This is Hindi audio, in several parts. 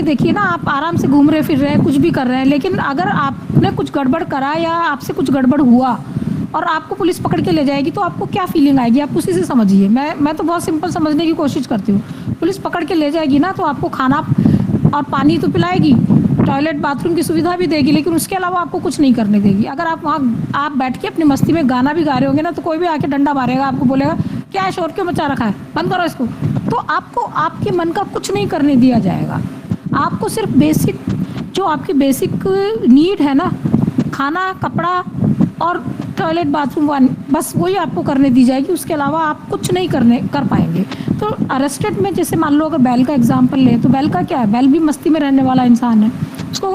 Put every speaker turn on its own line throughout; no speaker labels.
देखिए ना, आप आराम से घूम रहे फिर रहे कुछ भी कर रहे हैं, लेकिन अगर आपने कुछ गड़बड़ करा या आपसे कुछ गड़बड़ हुआ और आपको पुलिस पकड़ के ले जाएगी तो आपको क्या फीलिंग आएगी, आप उसी से समझिए। मैं तो बहुत सिंपल समझने की कोशिश करती हूँ। पुलिस पकड़ के ले जाएगी ना तो आपको खाना और पानी तो पिलाएगी, टॉयलेट बाथरूम की सुविधा भी देगी, लेकिन उसके अलावा आपको कुछ नहीं करने देगी। अगर आप वहाँ आप बैठ के अपनी मस्ती में गाना भी गा रहे होंगे ना, तो कोई भी आके डंडा मारेगा, आपको बोलेगा क्या है, शोर क्यों मचा रखा है, बंद करो इसको। तो आपको आपके मन का कुछ नहीं करने दिया जाएगा। आपको सिर्फ बेसिक जो आपकी बेसिक नीड है ना, खाना, कपड़ा और टॉयलेट बाथरूम, बस वही आपको करने दी जाएगी। उसके अलावा आप कुछ नहीं कर पाएंगे। तो अरेस्टेड में जैसे मान लो अगर बैल का एग्जांपल ले, तो बैल का क्या है, बैल भी मस्ती में रहने वाला इंसान है। उसको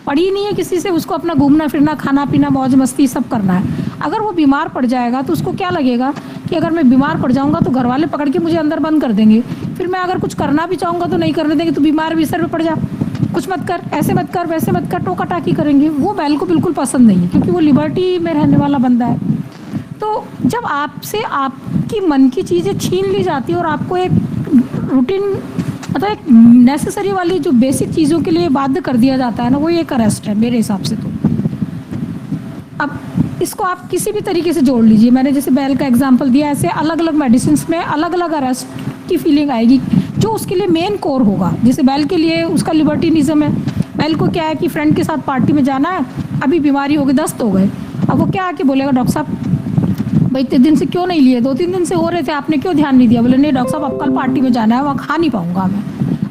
पड़ी नहीं है किसी से, उसको अपना घूमना फिरना, खाना पीना, मौज मस्ती सब करना है। अगर वो बीमार पड़ जाएगा तो उसको क्या लगेगा कि अगर मैं बीमार पड़ जाऊंगा तो घर वाले पकड़ के मुझे अंदर बंद कर देंगे, फिर मैं अगर कुछ करना भी चाहूँगा तो नहीं करने देंगे, तो बीमार भी सर पे पड़ जा, कुछ मत कर, ऐसे मत कर, वैसे मत कर, टोका टाकी करेंगे। वो बैल को बिल्कुल पसंद नहीं है, क्योंकि वो लिबर्टी में रहने वाला बंदा है। तो जब आपसे आपकी मन की चीज़ें छीन ली जाती है और आपको एक रूटीन, मतलब एक नेसेसरी वाली जो बेसिक चीज़ों के लिए बाध्य कर दिया जाता है ना, वो एक अरेस्ट है मेरे हिसाब से। तो अब इसको आप किसी भी तरीके से जोड़ लीजिए। मैंने जैसे बैल का एग्जांपल दिया, ऐसे अलग अलग मेडिसिन में अलग अलग अरेस्ट की फीलिंग आएगी, जो उसके लिए मेन कोर होगा। जैसे बैल के लिए उसका लिबर्टीनिज्म है। बैल को क्या है कि फ्रेंड के साथ पार्टी में जाना है, अभी बीमारी हो गई, दस्त हो गए, अब वो क्या आके बोलेगा, डॉक्टर साहब भाई इतने दिन से क्यों नहीं लिए, 2-3 दिन से हो रहे थे, आपने क्यों ध्यान नहीं दिया। बोले नहीं डॉक्टर साहब, अब कल पार्टी में जाना है, वहाँ खा नहीं पाऊंगा मैं।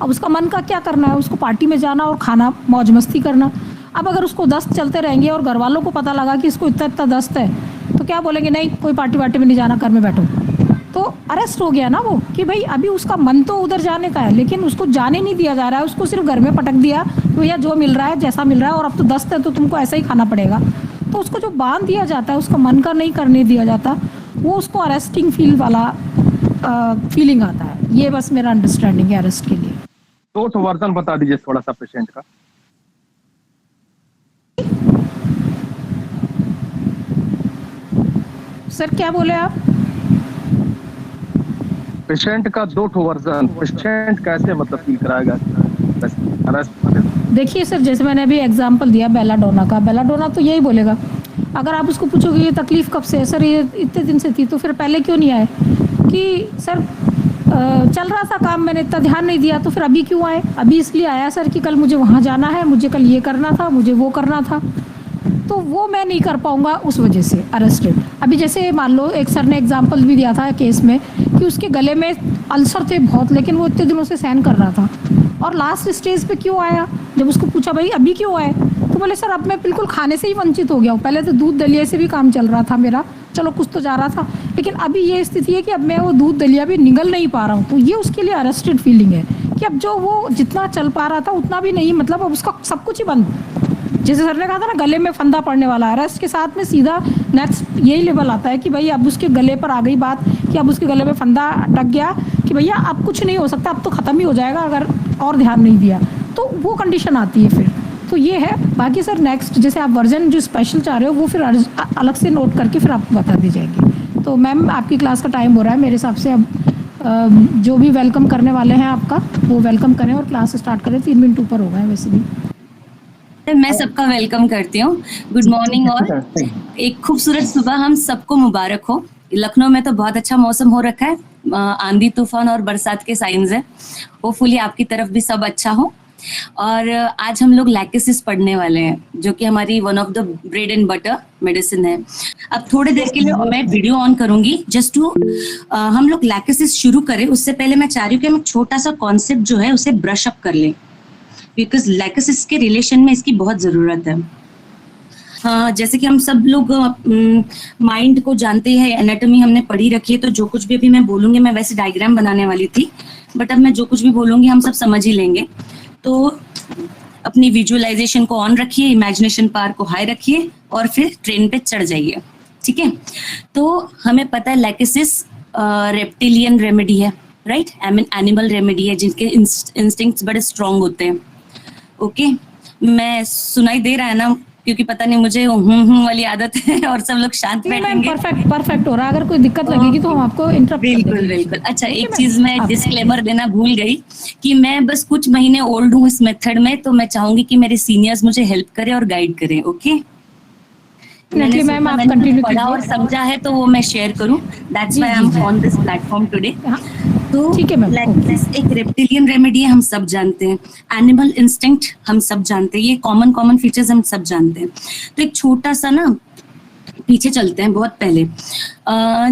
अब उसका मन का क्या करना है, उसको पार्टी में जाना और खाना, मौज मस्ती करना। अब अगर उसको दस्त चलते रहेंगे और घर वालों को पता लगा कि इसको इतना इतना दस्त है, तो क्या बोलेंगे, नहीं कोई पार्टी वार्टी में नहीं जाना, घर में बैठो। तो अरेस्ट हो गया ना वो, कि भाई अभी उसका मन तो उधर जाने का है, लेकिन उसको जाने नहीं दिया जा रहा है। उसको सिर्फ घर में पटक दिया, तो भैया जो मिल रहा है जैसा मिल रहा है, और अब तो दस्त है तो तुमको ऐसा ही खाना पड़ेगा। तो उसको जो बांध दिया जाता है, उसका मन का नहीं करने दिया जाता, वो उसको अरेस्टिंग फील वाला फीलिंग आता है। ये बस मेरा अंडरस्टैंडिंग है अरेस्ट के लिए।
तो वर्जन बता दीजिए थोड़ा सा पेशेंट का।
सर क्या बोले आप?
पेशेंट का 2 वर्जन, पेशेंट कैसे मतलब फील कराएगा अरेस्ट?
देखिए सर, जैसे मैंने अभी एग्जांपल दिया बेलाडोना का, बेलाडोना तो यही बोलेगा। अगर आप उसको पूछोगे ये तकलीफ कब से है, सर ये इतने दिन से थी, तो फिर पहले क्यों नहीं आए, कि सर चल रहा था काम, मैंने इतना ध्यान नहीं दिया, तो फिर अभी क्यों आए? अभी इसलिए आया सर कि कल मुझे वहाँ जाना है, मुझे कल ये करना था, मुझे वो करना था, तो वो मैं नहीं कर पाऊंगा, उस वजह से अरेस्टेड। अभी जैसे मान लो एक सर ने एग्जांपल भी दिया था केस में कि उसके गले में अल्सर थे बहुत, लेकिन वो इतने दिनों से सहन कर रहा था, और लास्ट स्टेज पे क्यों आया? जब उसको पूछा भाई अभी क्यों आए, तो बोले सर अब मैं बिल्कुल खाने से ही वंचित हो गया हूँ, पहले तो दूध दलिया से भी काम चल रहा था मेरा, चलो कुछ तो जा रहा था, लेकिन अभी ये स्थिति है कि अब मैं वो दूध दलिया भी निगल नहीं पा रहा हूँ। तो ये उसके लिए अरेस्टेड फीलिंग है कि अब जो वो जितना चल पा रहा था उतना भी नहीं, मतलब अब उसका सब कुछ ही बंद। जैसे सर ने कहा था ना, गले में फंदा पड़ने वाला, अरेस्ट के साथ में सीधा नेक्स्ट यही लेवल आता है कि भाई अब उसके गले पर आ गई बात, कि अब उसके गले में फंदा अटक गया कि भैया अब कुछ नहीं हो सकता, अब तो ख़त्म ही हो जाएगा अगर और ध्यान नहीं दिया, तो वो कंडीशन आती है फिर। तो ये है। बाकी सर नेक्स्ट जैसे आप वर्जन जो स्पेशल चाह रहे हो, वो फिर अलग से नोट करके फिर आपको बता दी जाएगी। तो मैम आपकी क्लास का टाइम हो रहा है मेरे हिसाब से, अब जो भी वेलकम करने वाले हैं आपका वो वेलकम करें और क्लास स्टार्ट करें। 3 मिनट ऊपर हो गए वैसे भी।
मैं सबका वेलकम करती हूँ। गुड मॉर्निंग और एक खूबसूरत सुबह हम सबको मुबारक हो। लखनऊ में तो बहुत अच्छा मौसम हो रखा है, आंधी तूफान और बरसात के साइंस है। होपफुली आपकी तरफ भी सब अच्छा हो। और आज हम लोग लैकेसिस पढ़ने वाले हैं, जो कि हमारी one of the bread and butter medicine है। अब थोड़ी देर के लिए मैं वीडियो ऑन करूंगी जस्ट टू हम लोग लैकेसिस शुरू करें। उससे पहले मैं चाह रही हूँ कि हम छोटा सा कॉन्सेप्ट जो है उसे ब्रश अप कर लें, बिकॉज लैकेसिस के रिलेशन में इसकी बहुत जरूरत है। जैसे कि हम सब लोग माइंड को जानते हैं, एनाटॉमी हमने पढ़ी रखी है, तो जो कुछ भी अभी मैं बोलूंगी, मैं वैसे डायग्राम बनाने वाली थी, बट अब मैं जो कुछ भी बोलूंगी हम सब समझ ही लेंगे। तो अपनी विजुअलाइजेशन को ऑन रखिए, इमेजिनेशन पावर को हाई रखिए और फिर ट्रेन पे चढ़ जाइए, ठीक है। तो हमें पता है लैकेसिस रेप्टिलियन रेमेडी है, राइट, एनिमल रेमेडी है, जिनके इंस्टिंक्ट्स बड़े स्ट्रांग होते हैं। ओके, मैं सुनाई दे रहा है ना, क्योंकि पता नहीं मुझे वाली आदत है और सब लोग शांत
नहीं मैम,
बैठेंगे।
परफेक्ट परफेक्ट हो रहा है। अगर कोई दिक्कत लगेगी तो हम आपको इंटरप्ट कर
बिल्कुल
देंगे।
बिल्कुल। अच्छा,
ठीक है
एक
मैम?
चीज मैं
आप-
डिस्क्लेमर देना भूल गई कि मैं बस कुछ महीने ओल्ड हूँ इस मेथड में, तो मैं चाहूंगी कि मेरे सीनियर्स मुझे हेल्प करें और गाइड करें। ओके,
Definitely, मैम, आप
मैंने
continue
पढ़ा और
कीजिए।
समझा है तो वो मैं शेयर करूं। That's
G,
Y I
G,
M
G.
On this platform today.
हाँ,
तो
ठीक है मैम, ओके।
एक रेप्टिलियन रेमेडी है, हम सब जानते हैं। एनिमल इंस्टिंक्ट हम सब जानते हैं, ये कॉमन फीचर्स हम सब जानते हैं। तो एक छोटा सा ना पीछे चलते हैं, बहुत पहले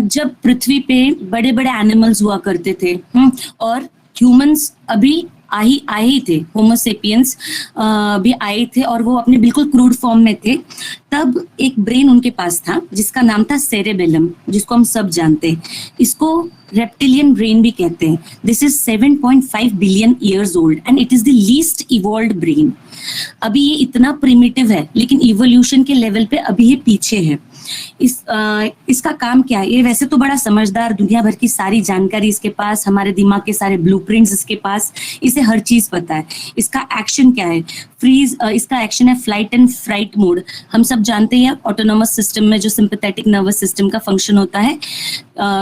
जब पृथ्वी पे बड़े बड़े एनिमल्स हुआ करते थे, और ह्यूमंस अभी आए ही थे, होमोसेपियंस भी आए थे और वो अपने बिल्कुल क्रूड फॉर्म में थे। तब एक ब्रेन उनके पास था जिसका नाम था सेरेबेलम, जिसको हम सब जानते हैं। इसको रेप्टिलियन ब्रेन भी कहते हैं। This is 7.5 billion years old and it is the least evolved brain. अभी ये इतना प्रिमिटिव है लेकिन इवोल्यूशन के लेवल पे अभी ये पीछे है। इसका काम क्या है? ये वैसे तो बड़ा समझदार, दुनिया भर की सारी जानकारी इसके पास, हमारे दिमाग के सारे ब्लूप्रिंट्स इसके पास, इसे हर चीज पता है। इसका एक्शन क्या है? फ्रीज, इसका एक्शन है फ्लाइट एंड फ्राइट मोड। हम सब जानते हैं ऑटोनोमस सिस्टम में जो सिंपैथेटिक नर्वस सिस्टम का फंक्शन होता है,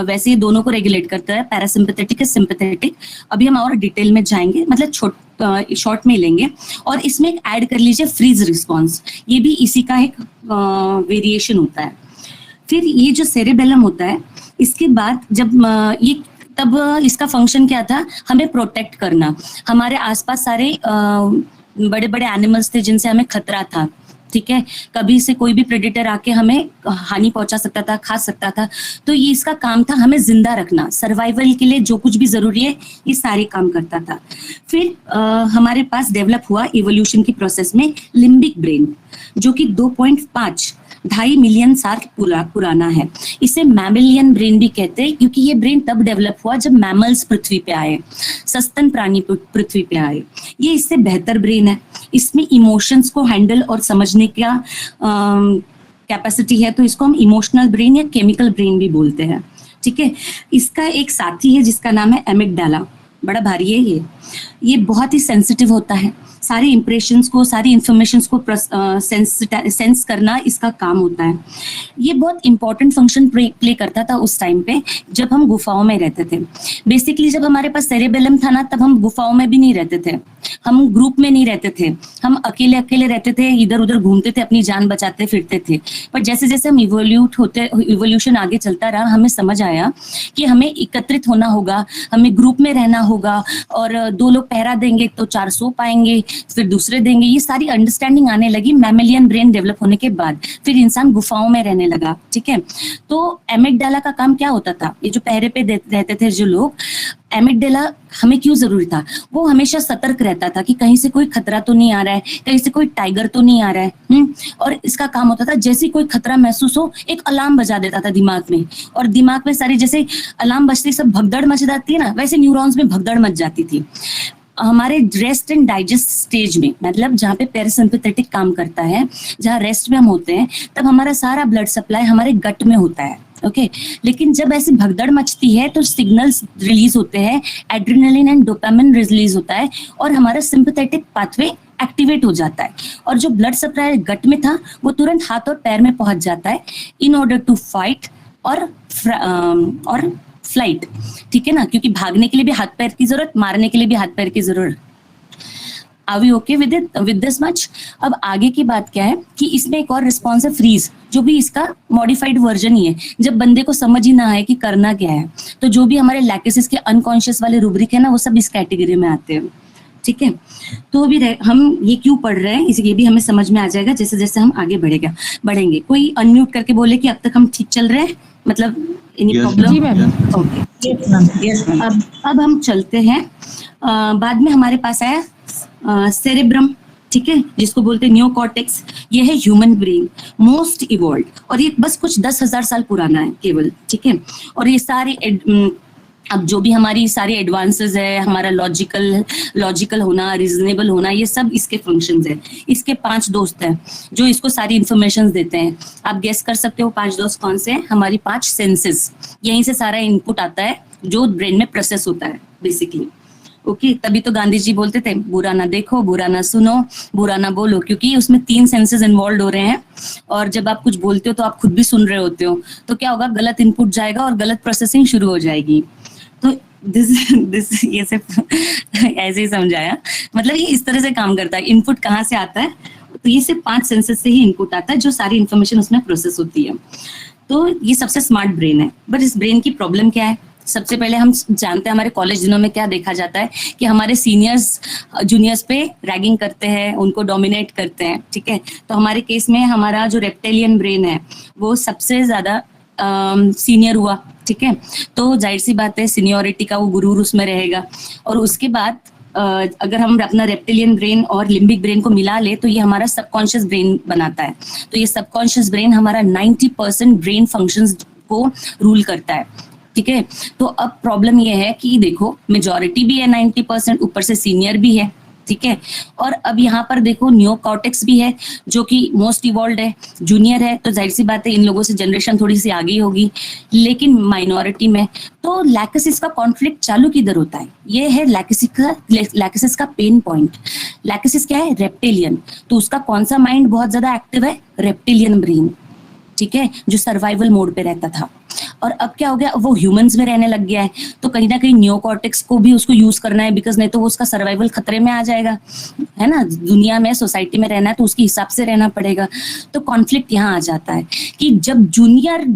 वैसे ये दोनों को रेगुलेट करता है, पैरासिम्पैथेटिक या सिंपैथेटिक। अभी हम और डिटेल में जाएंगे, मतलब शॉर्ट में लेंगे। और इसमें एक ऐड कर लीजिए फ्रीज रिस्पॉन्स, ये भी इसी का एक वेरिएशन होता है। फिर ये जो सेरेबेलम होता है, इसके बाद जब ये तब इसका फंक्शन क्या था? हमें प्रोटेक्ट करना। हमारे आसपास सारे बड़े बड़े एनिमल्स थे जिनसे हमें खतरा था, ठीक है? कभी से कोई भी प्रेडेटर आके हमें हानि पहुंचा सकता था, खा सकता था। तो ये इसका काम था हमें जिंदा रखना, सर्वाइवल के लिए जो कुछ भी जरूरी है ये सारे काम करता था। फिर हमारे पास डेवलप हुआ इवोल्यूशन की प्रोसेस में लिम्बिक ब्रेन, जो कि 2.5 मिलियन साल पुराना है। इसे मैमलियन ब्रेन भी कहते हैं क्योंकि ये ब्रेन तब डेवलप हुआ जब मैमल्स पृथ्वी पे आए, सस्तन प्राणी पृथ्वी पे आए। ये इससे बेहतर ब्रेन है, इसमें इमोशंस को हैंडल और समझने का कैपेसिटी है, तो इसको हम इमोशनल ब्रेन या केमिकल ब्रेन भी बोलते हैं, ठीक है? इसका एक साथी है जिसका नाम है एमिगडाला, बड़ा भारी है ये बहुत ही सेंसिटिव होता है। सारे इंप्रेशंस को, सारी इंफॉर्मेशंस को सेंस करना इसका काम होता है। ये बहुत इंपॉर्टेंट फंक्शन प्ले करता था उस टाइम पे जब हम गुफाओं में रहते थे। बेसिकली जब हमारे पास सेरेबेलम था ना, तब हम गुफाओं में भी नहीं रहते थे, हम ग्रुप में नहीं रहते थे, हम अकेले अकेले रहते थे, इधर उधर घूमते थे, अपनी जान बचाते फिरते थे। पर जैसे जैसे हम इवोल्यूशन आगे चलता रहा, हमें समझ आया कि हमें एकत्रित होना होगा, हमें ग्रुप में रहना होगा, और 2 लोग पहरा देंगे तो 4 सो पाएंगे, फिर दूसरे देंगे। ये सारी अंडरस्टैंडिंग आने लगी मैमेलियन ब्रेन डेवलप होने के बाद। फिर इंसान गुफाओं में रहने लगा, ठीक है? तो एमिगडाला का काम क्या होता था? ये जो पहरे पे रहते थे जो लोग, एमिगडाला हमें क्यों जरूरी था? वो हमेशा सतर्क रहता था कि कहीं से कोई खतरा तो नहीं आ रहा है, कहीं से कोई टाइगर तो नहीं आ रहा है। और इसका काम होता था जैसे कोई खतरा महसूस हो, एक अलार्म बजा देता था दिमाग में, और दिमाग में सारी, जैसे अलार्म बजते सब भगदड़ मच जाती है ना, वैसे न्यूरॉन्स में भगदड़ मच जाती थी। हमारे रेस्ट एंड डाइजेस्ट स्टेज में, मतलब जहाँ पे पैरासिम्पैथेटिक काम करता है, जहाँ रेस्ट में हम होते हैं, तब हमारा सारा ब्लड सप्लाई हमारे गट में होता है, ओके? लेकिन जब ऐसी भगदड़ मचती है तो सिग्नल्स रिलीज होते हैं, एड्रेनलिन एंड डोपामिन रिलीज होता है, और हमारा सिंपैथेटिक पाथवे एक्टिवेट हो जाता है, और जो ब्लड सप्लाई गट में था वो तुरंत हाथ और पैर में पहुंच जाता है, इन ऑर्डर टू फाइट और फ्लाइट, ठीक है ना? क्योंकि भागने के लिए भी हाथ पैर की जरूरत, मारने के लिए भी हाथ पैर की जरूरत। Are we okay with this much? अब आगे की बात क्या है कि इसमें एक और रिस्पॉन्स है फ्रीज, जो भी इसका मॉडिफाइड वर्जन ही है। जब बंदे को समझ ही ना आए कि करना क्या है, तो जो भी हमारे लैकेसिस के अनकॉन्शियस वाले रूब्रिक है ना, वो सब इस कैटेगरी में आते हैं, ठीक है? तो अभी हम ये क्यों पढ़ रहे हैं, ये भी हमें समझ में आ जाएगा जैसे जैसे हम आगे बढ़ेंगे। कोई अनम्यूट करके बोले कि अब तक हम ठीक चल रहे हैं, मतलब एनी प्रॉब्लम?
जी मैम।
ओके, अब हम चलते हैं। बाद में हमारे पास आया सेरेब्रम, ठीक है, जिसको बोलते हैं नियोकॉर्टेक्स। ये है ह्यूमन ब्रेन, मोस्ट इवॉल्व्ड, और ये बस कुछ 10,000 साल पुराना है केवल, ठीक है? और ये सारे अब जो भी हमारी सारी एडवांसेस है, हमारा लॉजिकल होना, रीजनेबल होना, ये सब इसके फंक्शंस है। इसके 5 दोस्त हैं जो इसको सारी इंफॉर्मेशन देते हैं। आप गेस कर सकते हो 5 दोस्त कौन से हैं? हमारी 5 सेंसेस, यहीं से सारा इनपुट आता है जो ब्रेन में प्रोसेस होता है बेसिकली। ओके, तभी तो गांधी जी बोलते थे बुरा ना देखो, बुरा ना सुनो, बुरा ना बोलो, क्योंकि उसमें 3 सेंसेस इन्वॉल्व हो रहे हैं और जब आप कुछ बोलते हो तो आप खुद भी सुन रहे होते हो, तो क्या होगा, गलत इनपुट जाएगा और गलत प्रोसेसिंग शुरू हो जाएगी। तो दिस ये सिर्फ ऐसे ही समझाया, मतलब ये इस तरह से काम करता है। इनपुट कहाँ से आता है, तो ये सिर्फ 5 सेंसेस से ही इनपुट आता है, जो सारी इन्फॉर्मेशन उसमें प्रोसेस होती है। तो ये सबसे स्मार्ट ब्रेन है। बट इस ब्रेन की प्रॉब्लम क्या है? सबसे पहले हम जानते हैं हमारे कॉलेज दिनों में क्या देखा जाता है कि हमारे सीनियर्स जूनियर्स पे रैगिंग करते हैं, उनको डोमिनेट करते हैं, ठीक है। तो हमारे केस में हमारा जो रेप्टेलियन ब्रेन है वो सबसे ज्यादा सीनियर हुआ, ठीक है। तो जाहिर सी बात है सीनियोरिटी का वो गुरूर उसमें रहेगा। और उसके बाद अगर हम अपना रेप्टिलियन ब्रेन और लिम्बिक ब्रेन को मिला ले तो ये हमारा सबकॉन्शियस ब्रेन बनाता है। तो ये सबकॉन्शियस ब्रेन हमारा 90% ब्रेन फंक्शंस को रूल करता है, ठीक है। तो अब प्रॉब्लम ये है कि देखो मेजॉरिटी भी है 90%, ऊपर से सीनियर भी है, ठीक है। और अब यहाँ पर देखो नियोकॉर्टेक्स भी है जो कि मोस्ट इवॉल्व है, जूनियर है, तो जाहिर सी बात है इन लोगों से जनरेशन थोड़ी सी आगे होगी, लेकिन माइनॉरिटी में। तो लैक्सिस का कॉन्फ्लिक्ट चालू किधर होता है? ये है लैक्सिस का पेन पॉइंट। लैक्सिस क्या है? रेप्टिलियन। तो उसका कौन सा माइंड बहुत ज्यादा एक्टिव है? रेप्टिलियन ब्रेन, ठीक है, जो सर्वाइवल मोड पे रहता था। और अब क्या हो गया, वो ह्यूमंस में रहने लग गया है, तो कहीं ना कहीं नियोकॉर्टेक्स को भी उसको यूज करना है, बिकॉज नहीं तो वो उसका सर्वाइवल खतरे में आ जाएगा, है ना। दुनिया में, सोसाइटी में रहना है तो उसके हिसाब से रहना पड़ेगा। तो कॉन्फ्लिक्ट यहाँ आ जाता है कि जब जूनियर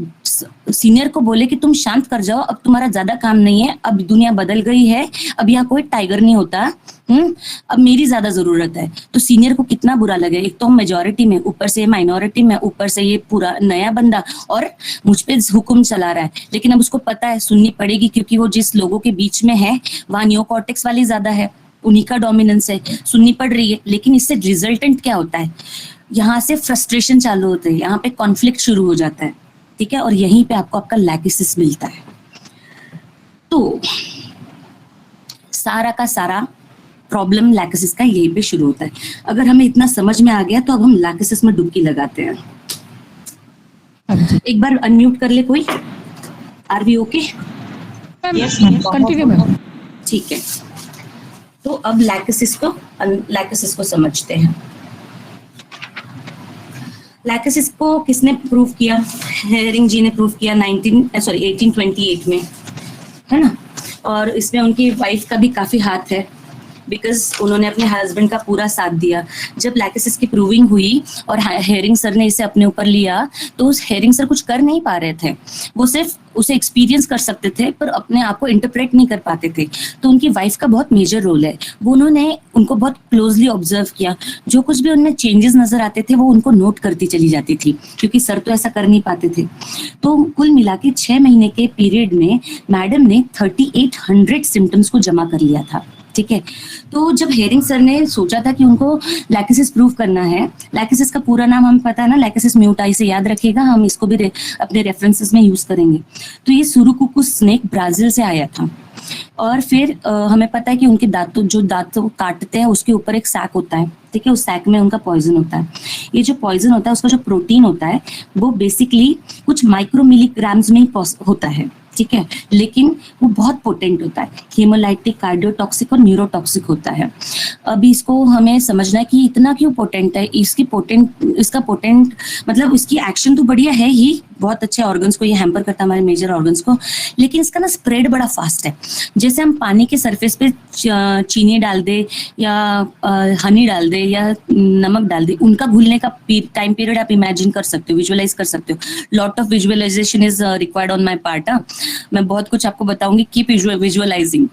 सीनियर को बोले कि तुम शांत कर जाओ, अब तुम्हारा ज्यादा काम नहीं है, अब दुनिया बदल गई है, अब यहाँ कोई टाइगर नहीं होता, अब मेरी ज्यादा जरूरत है। तो सीनियर को कितना बुरा लगे, एक तो मेजॉरिटी में, ऊपर से माइनॉरिटी में, ऊपर से ये पूरा नया बंदा और मुझ पे हुक्म चला रहा है। लेकिन अब उसको पता है सुननी पड़ेगी, क्योंकि वो जिस लोगों के बीच में है वहां नियोकॉर्टेक्स वाली ज्यादा है, उन्हीं का डोमिनेंस है, सुननी पड़ रही है। लेकिन इससे रिजल्टेंट क्या होता है? यहाँ से फ्रस्ट्रेशन चालू होते हैं, यहाँ पे कॉन्फ्लिक्ट शुरू हो जाता है, ठीक है। और यहीं पे आपको आपका लैक्सिस मिलता है। तो सारा का सारा प्रॉब्लम लैक्सिस का यहीं पे शुरू होता है। अगर हमें इतना समझ में आ गया तो अब हम लैक्सिस में डुबकी लगाते हैं। एक बार अनम्यूट कर ले कोई। Are we okay?
Continue ma'am.
ठीक है, तो अब लैक्सिस को समझते हैं। लैक्सिस को किसने प्रूव किया? हेरिंग जी ने प्रूव किया 1828 में, है ना। और इसमें उनकी वाइफ का भी काफी हाथ है, बिकॉज उन्होंने अपने हस्बैंड का पूरा साथ दिया। जब लैक्सिस की प्रूविंग हुई और हेरिंग सर ने इसे अपने ऊपर लिया, तो उस हेरिंग सर कुछ कर नहीं पा रहे थे, वो सिर्फ उसे एक्सपीरियंस कर सकते थे पर अपने आप को इंटरप्रेट नहीं कर पाते थे। तो उनकी वाइफ का बहुत मेजर रोल है, वो उन्होंने उनको बहुत क्लोजली ऑब्जर्व किया, जो कुछ भी उनमें चेंजेस नजर आते थे वो उनको नोट करती चली जाती थी, क्योंकि सर तो ऐसा कर नहीं पाते थे। तो कुल मिला के 6 महीने के पीरियड में मैडम ने 3800 सिम्टम्स को जमा कर लिया था, ठीक है। तो जब हेरिंग सर ने सोचा था कि उनको लैक्सिस प्रूव करना है, लैक्सिस का पूरा नाम हमें पता है ना, लैक्सिस म्यूटाई से याद रखिएगा, हम इसको भी अपने रेफरेंसेस में यूज करेंगे। तो ये सुरुकुकुस स्नेक ब्राजील से आया था। और फिर हमें पता है कि उनके दांत काटते हैं उसके ऊपर एक सैक होता है, ठीक है, उस सैक में उनका पॉइजन होता है। ये जो पॉइजन होता है उसका जो प्रोटीन होता है वो बेसिकली कुछ माइक्रो मिलीग्राम्स में ही होता है, ठीक है, लेकिन वो बहुत पोटेंट होता है, हीमोलाइटिक, कार्डियोटॉक्सिक और न्यूरोटॉक्सिक होता है। अभी इसको हमें समझना है कि इतना क्यों पोटेंट है। इसका पोटेंट मतलब इसकी एक्शन तो बढ़िया है ही, बहुत अच्छे ऑर्गन्स को ये हैम्पर करता है, हमारे मेजर ऑर्गन्स को, लेकिन इसका ना स्प्रेड बड़ा फास्ट है। जैसे हम पानी के सरफेस पे चीनी डाल दे या हनी डाल दे या नमक डाल दे, उनका घुलने का टाइम पीरियड आप इमेजिन कर सकते हो, विजुअलाइज कर सकते हो। Lot of visualisation is required on my part. मैं बहुत कुछ आपको बताऊंगी, कीप विजुअलाइजिंग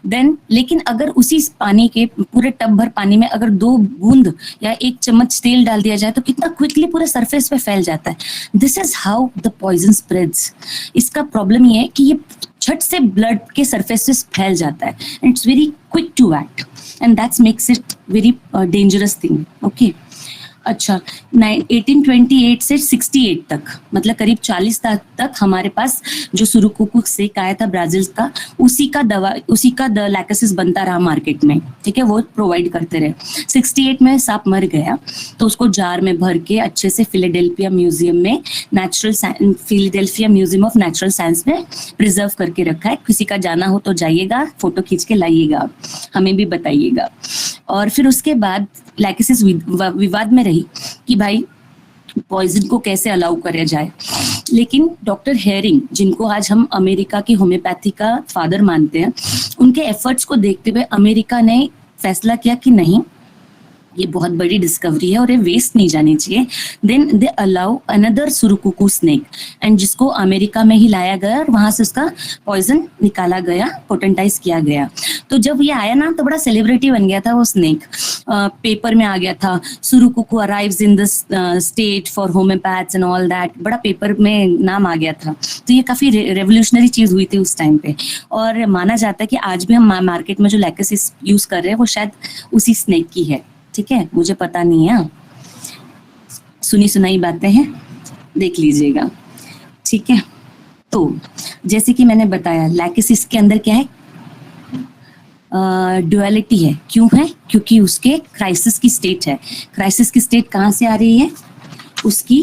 देन। लेकिन अगर उसी पानी के पूरे टब भर पानी में अगर 2 बूंद या 1 चम्मच तेल डाल दिया जाए तो कितना क्विकली पूरे सरफेस पे फैल जाता है। This is how the poison spreads. इसका प्रॉब्लम ये है कि ये झट से ब्लड के सरफेस से फैल जाता है, and it's very quick to act, and that's makes it very dangerous thing. Okay, अच्छा, 1828 से 68 तक, मतलब करीब 40 तक हमारे पास जो सुरुकुकुस स्नेक आया था ब्राजील का, उसी का लैक्सिस बनता रहा मार्केट में, ठीक है, वो प्रोवाइड करते रहे। 68 में सांप मर गया, तो उसको जार में भर के अच्छे से फिलाडेल्फिया म्यूजियम में Philadelphia museum of natural science में प्रिजर्व करके रखा है। किसी का जाना हो तो जाइएगा, फोटो खींच के लाइएगा, हमें भी बताइएगा। और फिर उसके बाद लैकेसिस विवाद में रही कि भाई पॉइजन को कैसे अलाउ किया जाए, लेकिन डॉक्टर हेरिंग, जिनको आज हम अमेरिका की होम्योपैथी का फादर मानते हैं, उनके एफर्ट्स को देखते हुए अमेरिका ने फैसला किया कि नहीं, ये बहुत बड़ी डिस्कवरी है और ये वेस्ट नहीं जानी चाहिए। Then they allow another surukuku snake, and जिसको अमेरिका में ही लाया गया और वहां से उसका पॉइजन निकाला गया, पोटेंटाइज किया गया। तो जब ये आया ना तो बड़ा सेलिब्रिटी बन गया था वो स्नेक, पेपर में आ गया था, surukuku arrives in the state for homeopaths and all that, बड़ा पेपर में नाम आ गया था। तो ये काफी रेवोल्यूशनरी चीज हुई थी उस टाइम पे, और माना जाता है कि आज भी हम मार्केट में जो लैकेसिस यूज कर रहे हैं वो शायद उसी स्नेक की है। ठीक है, मुझे पता नहीं है, सुनी सुनाई बातें हैं, देख लीजिएगा। ठीक है, तो जैसे कि मैंने बताया लैकेसिस के अंदर क्या है, ड्युअलिटी है। क्यों है? क्योंकि उसके क्राइसिस की स्टेट है। क्राइसिस की स्टेट कहाँ से आ रही है? उसकी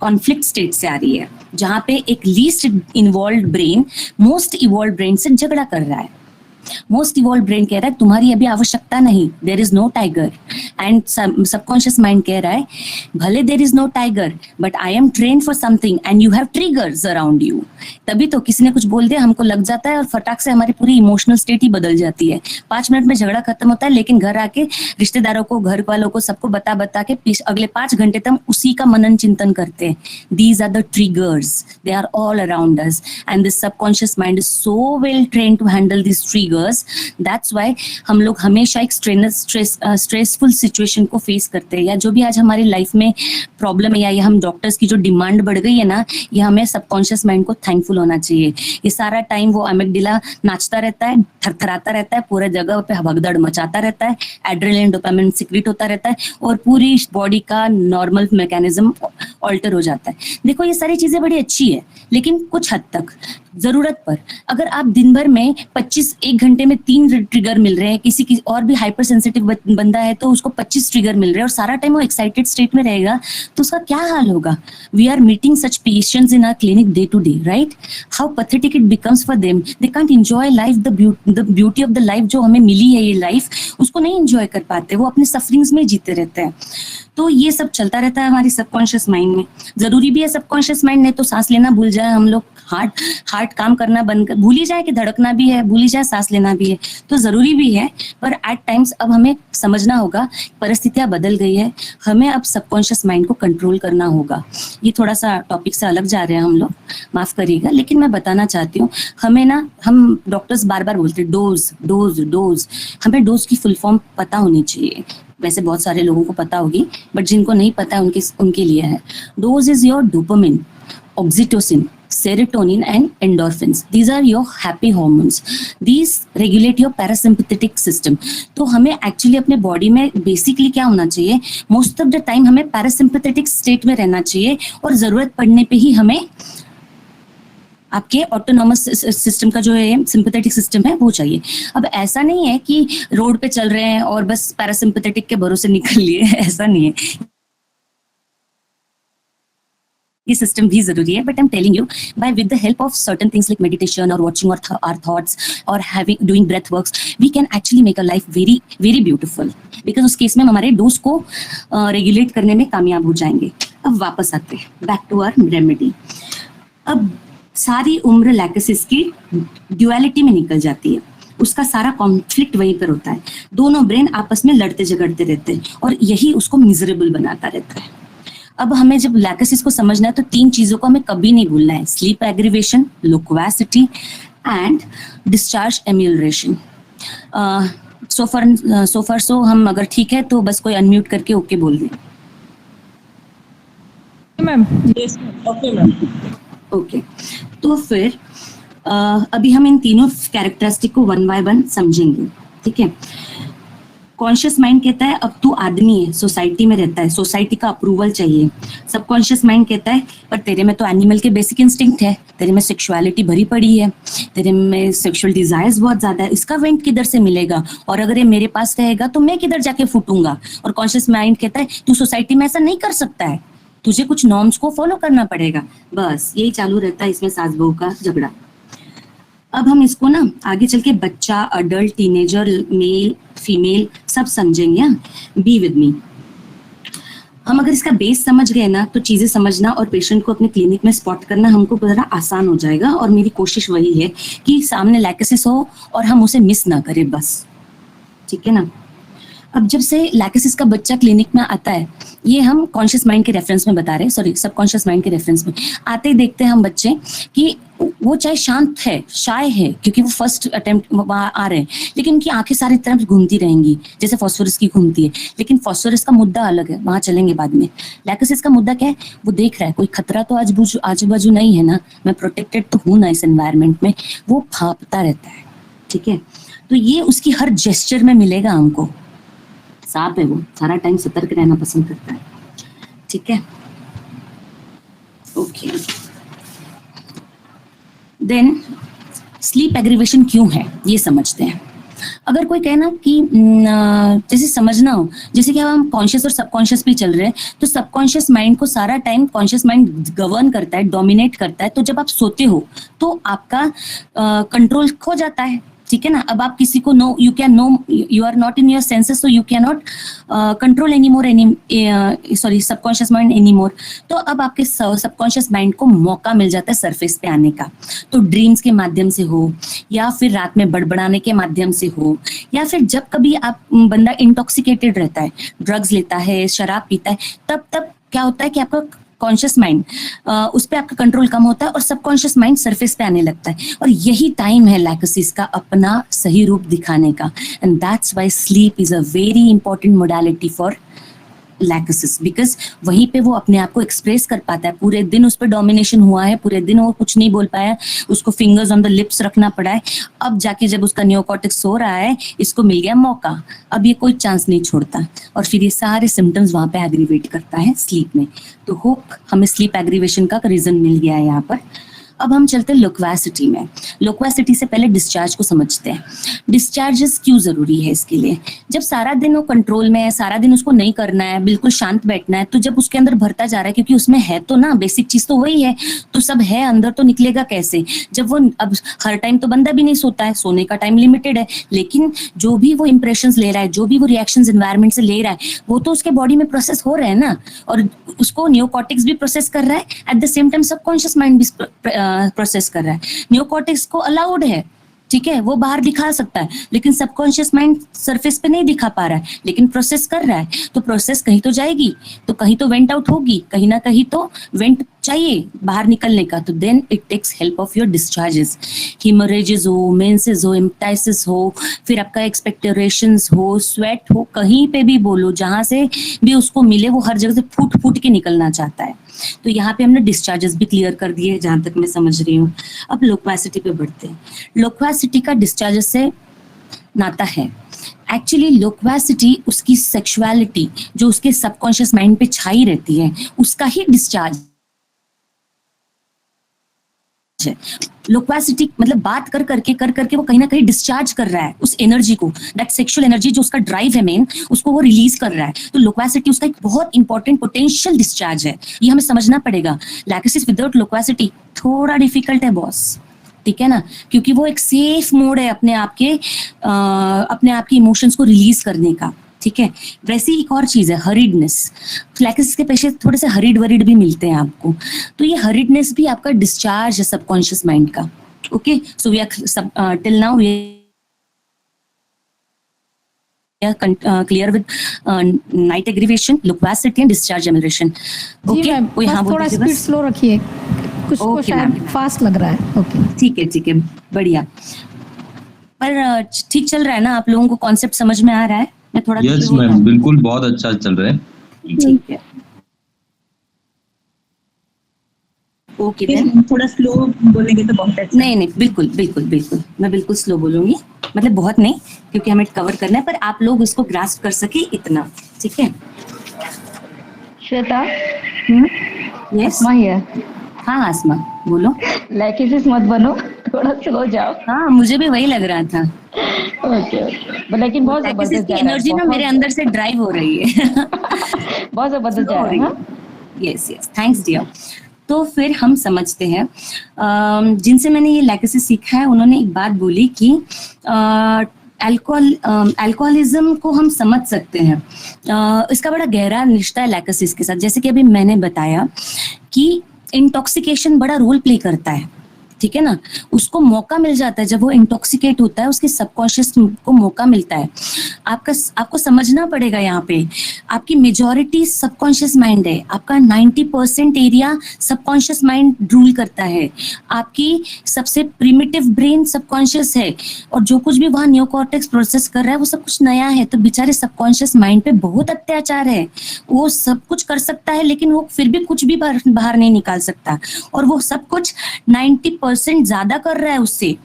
कॉन्फ्लिक्ट स्टेट से आ रही है, जहाँ पे एक least involve brain most evolve brain से झगड़ा कर रहा है। मोस्ट इवॉल्व ब्रेन कह रहा है तुम्हारी अभी आवश्यकता नहीं, there is no tiger, and subconscious mind कह रहा है भले there is no tiger but I am train for something and you have triggers around you. तभी तो किसी ने कुछ बोल दिया, हमको लग जाता है और फटाक से हमारी पूरी इमोशनल स्टेट ही बदल जाती है। 5 मिनट में झगड़ा खत्म होता है, लेकिन घर आके रिश्तेदारों को, घर वालों को, सबको बता बता के अगले 5 घंटे तक उसी का मनन चिंतन करते हैं। These are the triggers, they are all around us, and this subconscious mind is so well trained to handle this triggers. That's why हम लोग हमेशा एक स्ट्रेसफुल सिचुएशन को फेस करते हैं, या जो भी आज हमारी लाइफ में प्रॉब्लम है, या हम डॉक्टर्स की जो डिमांड बढ़ गई है ना, ये हमें सबकॉन्शियस माइंड को थैंकफुल होना चाहिए। ये सारा टाइम वो अमिगडाला नाचता रहता है, थरथराता रहता है, पूरे जगह पे भगदड़ मचाता रहता है, एड्रेनलिन डोपामिन सिक्रीट होता रहता है, और पूरी बॉडी का नॉर्मल मैकेनिज्म ऑल्टर हो जाता है। देखो ये सारी चीजें बड़ी अच्छी है, लेकिन कुछ हद तक जरूरत पर, अगर आप दिन भर में 1 घंटे में 3 ट्रिगर मिल रहे हैं, किसी की और भी हाइपर सेंसिटिव बंदा है तो उसको 25 ट्रिगर मिल रहे हैं, और सारा टाइम वो एक्साइटेड स्टेट में रहेगा, तो उसका क्या हाल होगा? We are meeting such patients in our clinic day to day, right? How pathetic it becomes for them. They can't enjoy life, the beauty of the life जो हमें मिली है, ये लाइफ, उसको नहीं एंजॉय कर पाते, वो अपने सफरिंग्स में जीते रहते हैं। तो ये सब चलता रहता है हमारी सबकॉन्शियस माइंड में। जरूरी भी है सबकॉन्शियस माइंड, नहीं तो सांस लेना भूल जाए हम लोग, हार्ट काम करना बंद कर, भूल ही जाए कि धड़कना भी है, भूल ही जाए सांस लेना भी है, तो जरूरी भी है। पर एट टाइम्स अब हमें समझना होगा, परिस्थितियां बदल गई है, हमें अब सबकॉन्शियस माइंड को कंट्रोल करना होगा। ये थोड़ा सा टॉपिक से अलग जा रहे हैं हम लोग, माफ करिएगा, लेकिन मैं बताना चाहती हूँ, हमें ना, हम डॉक्टर्स बार बार बोलते हैं डोज डोज डोज, हमें डोज की फुल फॉर्म पता होनी चाहिए। वैसे बहुत सारे लोगों को पता होगी, बट जिनको नहीं पता है उनके लिए है। Dose is your dopamine, oxytocin, serotonin and endorphins. These are your happy hormones. These regulate your parasympathetic system. तो हमें एक्चुअली अपने बॉडी में बेसिकली क्या होना चाहिए, मोस्ट ऑफ द टाइम हमें पैरासिम्पैथेटिक स्टेट में रहना चाहिए, और जरूरत पड़ने पे ही हमें आपके ऑटोनॉमस सिस्टम का जो है सिंपैथेटिक सिस्टम है वो चाहिए। अब ऐसा नहीं है कि रोड पे चल रहे हैं और बस पैरासिम्पैथेटिक के भरोसे निकल लिए, ऐसा नहीं है। ये सिस्टम भी जरूरी है, but I am telling you, by with the help of certain things like meditation और वाचिंग आवर थॉट्स और doing breath works, we can actually make a life very very beautiful, because उस केस में हम हमारे डोज को रेगुलेट करने में कामयाब हो जाएंगे। अब वापस आते हैं बैक टू आवर रेमेडी। अब सारी उम्र लैकेसिस की ड्युअलिटी में निकल जाती है, उसका सारा कॉन्फ्लिक्ट वहीं पर होता है, दोनों ब्रेन आपस में लड़ते झगड़ते रहते हैं, और यही उसको मिजरेबल बनाता रहता है। अब हमें जब लैकेसिस को समझना है तो 3 चीजों को हमें कभी नहीं भूलना है, sleep aggravation, loquacity and discharge एम्यूलरेशन। सो हम अगर ठीक है तो बस कोई अनम्यूट करके ओके बोल दें।
Ma'am
yes okay ma'am.
Okay, तो फिर अभी हम इन तीनों कैरेक्टरिस्टिक को 1 by 1 समझेंगे, ठीक है। कॉन्शियस माइंड कहता है अब तू आदमी है, सोसाइटी में रहता है, सोसाइटी का अप्रूवल चाहिए। सबकॉन्शियस माइंड कहता है पर तेरे में तो एनिमल के बेसिक इंस्टिंक्ट है, तेरे में सेक्सुअलिटी भरी पड़ी है, तेरे में सेक्सुअल डिजायर्स बहुत ज्यादा है, इसका वेंट किधर से मिलेगा, और अगर ये मेरे पास रहेगा तो मैं किधर जाके फूटूंगा। और कॉन्शियस माइंड कहता है तू सोसाइटी में ऐसा नहीं कर सकता है, तुझे कुछ नॉर्म्स को फॉलो करना पड़ेगा। बस यही चालू रहता है इसमें सास बहू का झगड़ा। अब हम इसको ना आगे चल के बच्चा, अडल्ट, टीनेजर, मेल, फीमेल सब समझेंगे। Be with me. हम अगर इसका बेस समझ गए ना तो चीजें समझना और पेशेंट को अपने क्लिनिक में स्पॉट करना हमको जरा आसान हो जाएगा। और मेरी कोशिश वही है कि सामने लैकेसिस हो और हम उसे मिस ना करें, बस। ठीक है ना। अब जब से लैकेसिस का बच्चा क्लिनिक में आता है, ये हम कॉन्शियस माइंड के रेफरेंस में बता रहे हैं, सॉरी सबकॉन्शियस माइंड के रेफरेंस में आते ही देखते हैं हम बच्चे कि वो चाहे शांत है, शाय है, क्योंकि वो फर्स्ट अटेम्प्ट वहां आ रहे हैं, लेकिन उनकी आंखें सारी तरफ घूमती रहेंगी जैसे फास्फोरस की घूमती है। लेकिन फास्फोरस का मुद्दा अलग है, वहां चलेंगे बाद में। लैकेसिस का मुद्दा क्या है, वो देख रहा है कोई खतरा तो आजू बाजू नहीं है ना, मैं प्रोटेक्टेड तो हूं ना इस एनवायरमेंट में, वो भापता रहता है। ठीक है, तो ये उसकी हर जेस्चर में मिलेगा हमको। सांप है वो, सारा टाइम सतर्क रहना पसंद करता है। ठीक है, ओके। देन स्लीप एग्रीवेशन क्यों है ये समझते हैं। अगर कोई कहना कि जैसे समझना हो, जैसे कि हम कॉन्शियस और सबकॉन्शियस पे चल रहे हैं, तो सबकॉन्शियस माइंड को सारा टाइम कॉन्शियस माइंड गवर्न करता है, डोमिनेट करता है। तो जब आप सोते हो तो आपका कंट्रोल खो जाता है। ठीक है ना। अब आप किसी को no, you can no, you are not in your senses, so you can not control any more sorry subconscious mind any more. तो अब आपके सबकॉन्शियस माइंड को मौका मिल जाता है सरफेस पे आने का। तो ड्रीम्स के माध्यम से हो, या फिर रात में बड़बड़ाने के माध्यम से हो, या फिर जब कभी आप बंदा इंटॉक्सिकेटेड रहता है, ड्रग्स लेता है, शराब पीता है, तब क्या होता है कि आपका कॉन्शियस माइंड उस पर आपका कंट्रोल कम होता है और सबकॉन्शियस माइंड सरफेस पे आने लगता है। और यही टाइम है लैकेसिस का अपना सही रूप दिखाने का। And that's why sleep is a very important modality for lachesis, because वहीं पे वो अपने आप को एक्सप्रेस कर पाता है। पूरे दिन उस पर डोमिनेशन हुआ है, पूरे दिन वो कुछ नहीं बोल पाया, उसको फिंगर्स ऑन द लिप्स रखना पड़ा है। अब जाके जब उसका नियोकॉर्टेक्स सो रहा है, इसको मिल गया मौका, अब ये कोई चांस नहीं छोड़ता और फिर ये सारे सिम्टम्स वहां पे एग्रीवेट करता है स्लीप में। तो होप हमें स्लीप एग्रीवेशन का रीजन मिल गया है यहाँ पर। अब हम चलते हैं लोक्वासिटी में। लोक्वासिटी से पहले डिस्चार्ज को समझते हैं। डिस्चार्जेस क्यों जरूरी है इसके लिए। जब सारा दिन वो कंट्रोल में है, सारा दिन उसको नहीं करना है, बिल्कुल शांत बैठना है, तो जब उसके अंदर भरता जा रहा है, क्योंकि उसमें है तो ना, बेसिक चीज तो वही है, तो सब है अंदर, तो निकलेगा कैसे। जब वो अब हर टाइम तो बंदा भी नहीं सोता है, सोने का टाइम लिमिटेड है, लेकिन जो भी वो इंप्रेशंस ले रहा है, जो भी वो रिएक्शंस एनवायरनमेंट से ले रहा है, वो तो उसके बॉडी में प्रोसेस हो रहे हैं ना, और उसको नियोकॉर्टेक्स भी प्रोसेस कर रहा है, at the same time subconscious mind भी प्रोसेस कर रहा है। नियोकॉर्टेक्स को अलाउड है, ठीक है, वो बाहर दिखा सकता है, लेकिन सबकॉन्शियस माइंड सरफेस पे नहीं दिखा पा रहा है, लेकिन प्रोसेस कर रहा है। तो प्रोसेस कहीं तो जाएगी, तो कहीं तो वेंट आउट होगी, कहीं ना कहीं तो वेंट चाहिए बाहर निकलने का। तो then it takes help of your discharges. Haemorrhages हो, मेंसेस हो, इम्पटाइसिस हो, फिर आपका एक्सपेक्टोरेशंस हो, स्वेट हो, कहीं पे भी बोलो, जहां से भी उसको मिले, वो हर जगह से फूट फूट के निकलना चाहता है। तो यहाँ पे हमने डिस्चार्जेस भी क्लियर कर दिए जहां तक मैं समझ रही हूँ। अब लोक्वासिटी पे बढ़ते हैं। लोक्वासिटी का डिस्चार्जेस से नाता है। एक्चुअली लोक्वासिटी उसकी सेक्सुअलिटी जो उसके सबकॉन्शियस माइंड पे छाई रहती है, उसका ही डिस्चार्ज है। लोक्वासिटी मतलब बात कर करके वो कहीं ना कहीं डिस्चार्ज कर रहा है उस एनर्जी को, दैट सेक्सुअल एनर्जी जो उसका ड्राइव है मेन, उसको वो रिलीज कर रहा है। तो लोक्वासिटी उसका एक बहुत इंपॉर्टेंट पोटेंशियल डिस्चार्ज है, ये हमें समझना पड़ेगा। लैकेसिस विदाउट लोक्वासिटी थोड़ा डिफिकल्ट है बॉस, ठीक है ना, क्योंकि वो एक सेफ मोड है अपने आप के इमोशंस को रिलीज करने का। ठीक है, वैसे ही एक और चीज है हरीडनेस। लैकेसिस के पेशेंट थोड़े से हरीड वरीड भी मिलते हैं आपको, तो ये हरीडनेस भी आपका डिस्चार्ज है सबकॉन्शियस माइंड का। Okay, so we are till now clear with night aggravation, loquacity and discharge generation. Okay,
कोई हाँ थोड़ा स्पीड स्लो रखिए, कुछ को शायद फास्ट लग रहा है। ओके,
ठीक है, बढ़िया। पर ठीक चल रहा है ना, आप लोगों को कॉन्सेप्ट समझ में आ रहा है? मैं थोड़ा
यस मैम, बिल्कुल बहुत अच्छा चल रहा है।
ठीक है, ओके देन।
फिर थोड़ा स्लो बोलेंगे तो बहुत अच्छा।
नहीं नहीं, बिल्कुल बिल्कुल बिल्कुल, मैं बिल्कुल स्लो बोलूंगी, मतलब बहुत नहीं, क्योंकि हमें कवर करना है, पर आप लोग उसको ग्रास्प कर सके इतना, ठीक है?
Shweta,
yes,
Asma here.
हाँ आसमा बोलो।
लाइकिसिस मत बनो, थोड़ा स्लो जाओ।
हाँ मुझे भी वही लग रहा था,
ओके ओके, लेकिन बहुत जबरदस्त
इसकी
जा रहा है,
एनर्जी ना मेरे अंदर से ड्राइव हो रही है।
बहुत जबरदस्त जा रहा है। हाँ?
Yes yes, thanks dear. तो फिर हम समझते हैं, जिनसे मैंने ये लैकेसिस सीखा है उन्होंने एक बात बोली कि अल्कोहलिज्म को हम समझ सकते हैं, इसका बड़ा गहरा रिश्ता है लैकेसिस के साथ। जैसे कि अभी मैंने बताया कि इंटॉक्सिकेशन बड़ा रोल प्ले करता है, ठीक है ना, उसको मौका मिल जाता है जब वो इंटॉक्सिकेट होता है, उसके सबकॉन्शियस को मौका मिलता है। आपको समझना पड़ेगा, यहाँ पे आपकी मेजॉरिटी सबकॉन्शियस माइंड है, आपका 90% एरिया सबकॉन्शियस माइंड रूल करता है, आपकी सबसे प्रिमिटिव ब्रेन सबकॉन्शियस है, और जो कुछ भी वहाँ नियोकॉर्टेक्स प्रोसेस कर रहा है वो सब कुछ नया है। तो बेचारे सबकॉन्शियस माइंड पे बहुत अत्याचार है, वो सब कुछ कर सकता है लेकिन वो फिर भी कुछ भी बाहर नहीं निकाल सकता, और वो सब कुछ 90% ज्यादा कर रहा है उससे,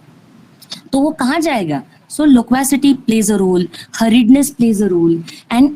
तो वो कहाँ जाएगा? So loquacity plays a role, hurriedness plays a role, and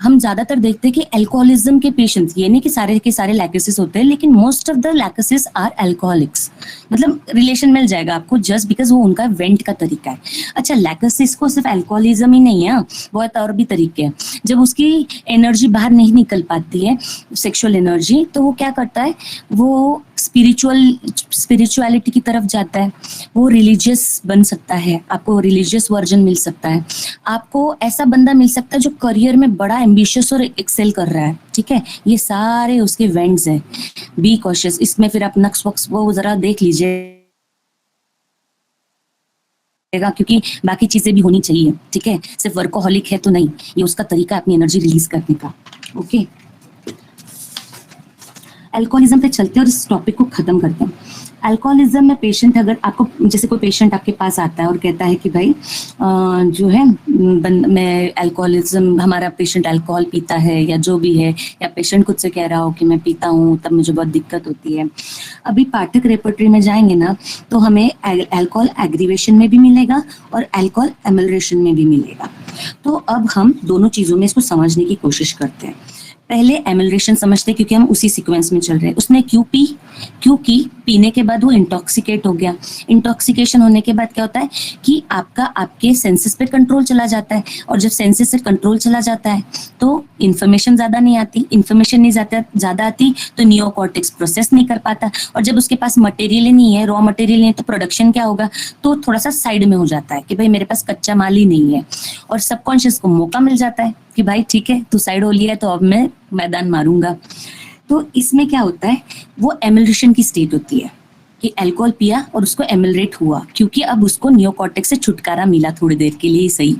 हम ज्यादातर देखते हैं कि अल्कोहलिज्म के पेशेंट्स, ये नहीं कि सारे के सारे लैकेसिस होते हैं, लेकिन most of the Lachesis are alcoholics, मतलब रिलेशन मिल जाएगा आपको जस्ट बिकॉज वो उनका वेंट का तरीका है। अच्छा, लैकेसिस को सिर्फ अल्कोहलिज्म ही नहीं है, बहुत और भी तरीके हैं। जब उसकी एनर्जी बाहर नहीं निकल पाती है, सेक्सुअल एनर्जी, तो वो क्या करता है, वो स्पिरिचुअलिटी की तरफ जाता है, वो रिलीजियस बन सकता है, आपको रिलीजियस वर्जन मिल सकता है, आपको ऐसा बंदा मिल सकता है जो करियर में बड़ा एम्बिशियस और एक्सेल कर रहा है, ठीक है। ये सारे उसके वेंट्स हैं, बी कॉशियस। इसमें फिर आप नक्स वक्स वो जरा देख लीजिएगा, क्योंकि बाकी चीजें भी होनी चाहिए, ठीक है, सिर्फ वर्कोहॉलिक है तो नहीं, ये उसका तरीका है अपनी एनर्जी रिलीज करने का। ओके, अल्कोहलिज्म पे चलते हैं और इस टॉपिक को खत्म करते हैं। अल्कोहलिज्म में पेशेंट, अगर आपको जैसे कोई पेशेंट आपके पास आता है और कहता है कि भाई जो है मैं अल्कोहलिज्म, हमारा पेशेंट अल्कोहल पीता है या जो भी है, या पेशेंट खुद से कह रहा हो कि मैं पीता हूँ तब मुझे बहुत दिक्कत होती है। अभी पाठक रेपर्टरी में जाएंगे ना तो हमें अल्कोहल एग्रीवेशन में भी मिलेगा और अल्कोहल एमलरेशन में भी मिलेगा। तो अब हम दोनों चीजों में इसको समझने की कोशिश करते हैं। पहले एमलरेशन समझते हैं, क्योंकि हम उसी सीक्वेंस में चल रहे हैं। उसने क्योंकि पीने के बाद वो इंटॉक्सिकेट हो गया। इंटॉक्सिकेशन होने के बाद क्या होता है कि आपके सेंसेस पे कंट्रोल चला जाता है, और जब सेंसेस से कंट्रोल चला जाता है तो इन्फॉर्मेशन ज्यादा नहीं आती, इन्फॉर्मेशन नहीं ज्यादा आती तो नियोकॉर्टेक्स प्रोसेस नहीं कर पाता, और जब उसके पास मटेरियल नहीं है, रॉ मटेरियल नहीं है, तो प्रोडक्शन क्या होगा, तो थोड़ा सा साइड में हो जाता है कि भाई मेरे पास कच्चा माल ही नहीं है, और सबकॉन्शियस को मौका मिल जाता है कि भाई ठीक है तू साइड हो लिया है तो अब मैं मैदान मारूंगा। तो इसमें क्या होता है, वो एमलरेशन की स्टेट होती है कि अल्कोहल पिया और उसको एमलरेट हुआ, क्योंकि अब उसको नियोकॉर्टेक्स से छुटकारा मिला थोड़ी देर के लिए ही सही।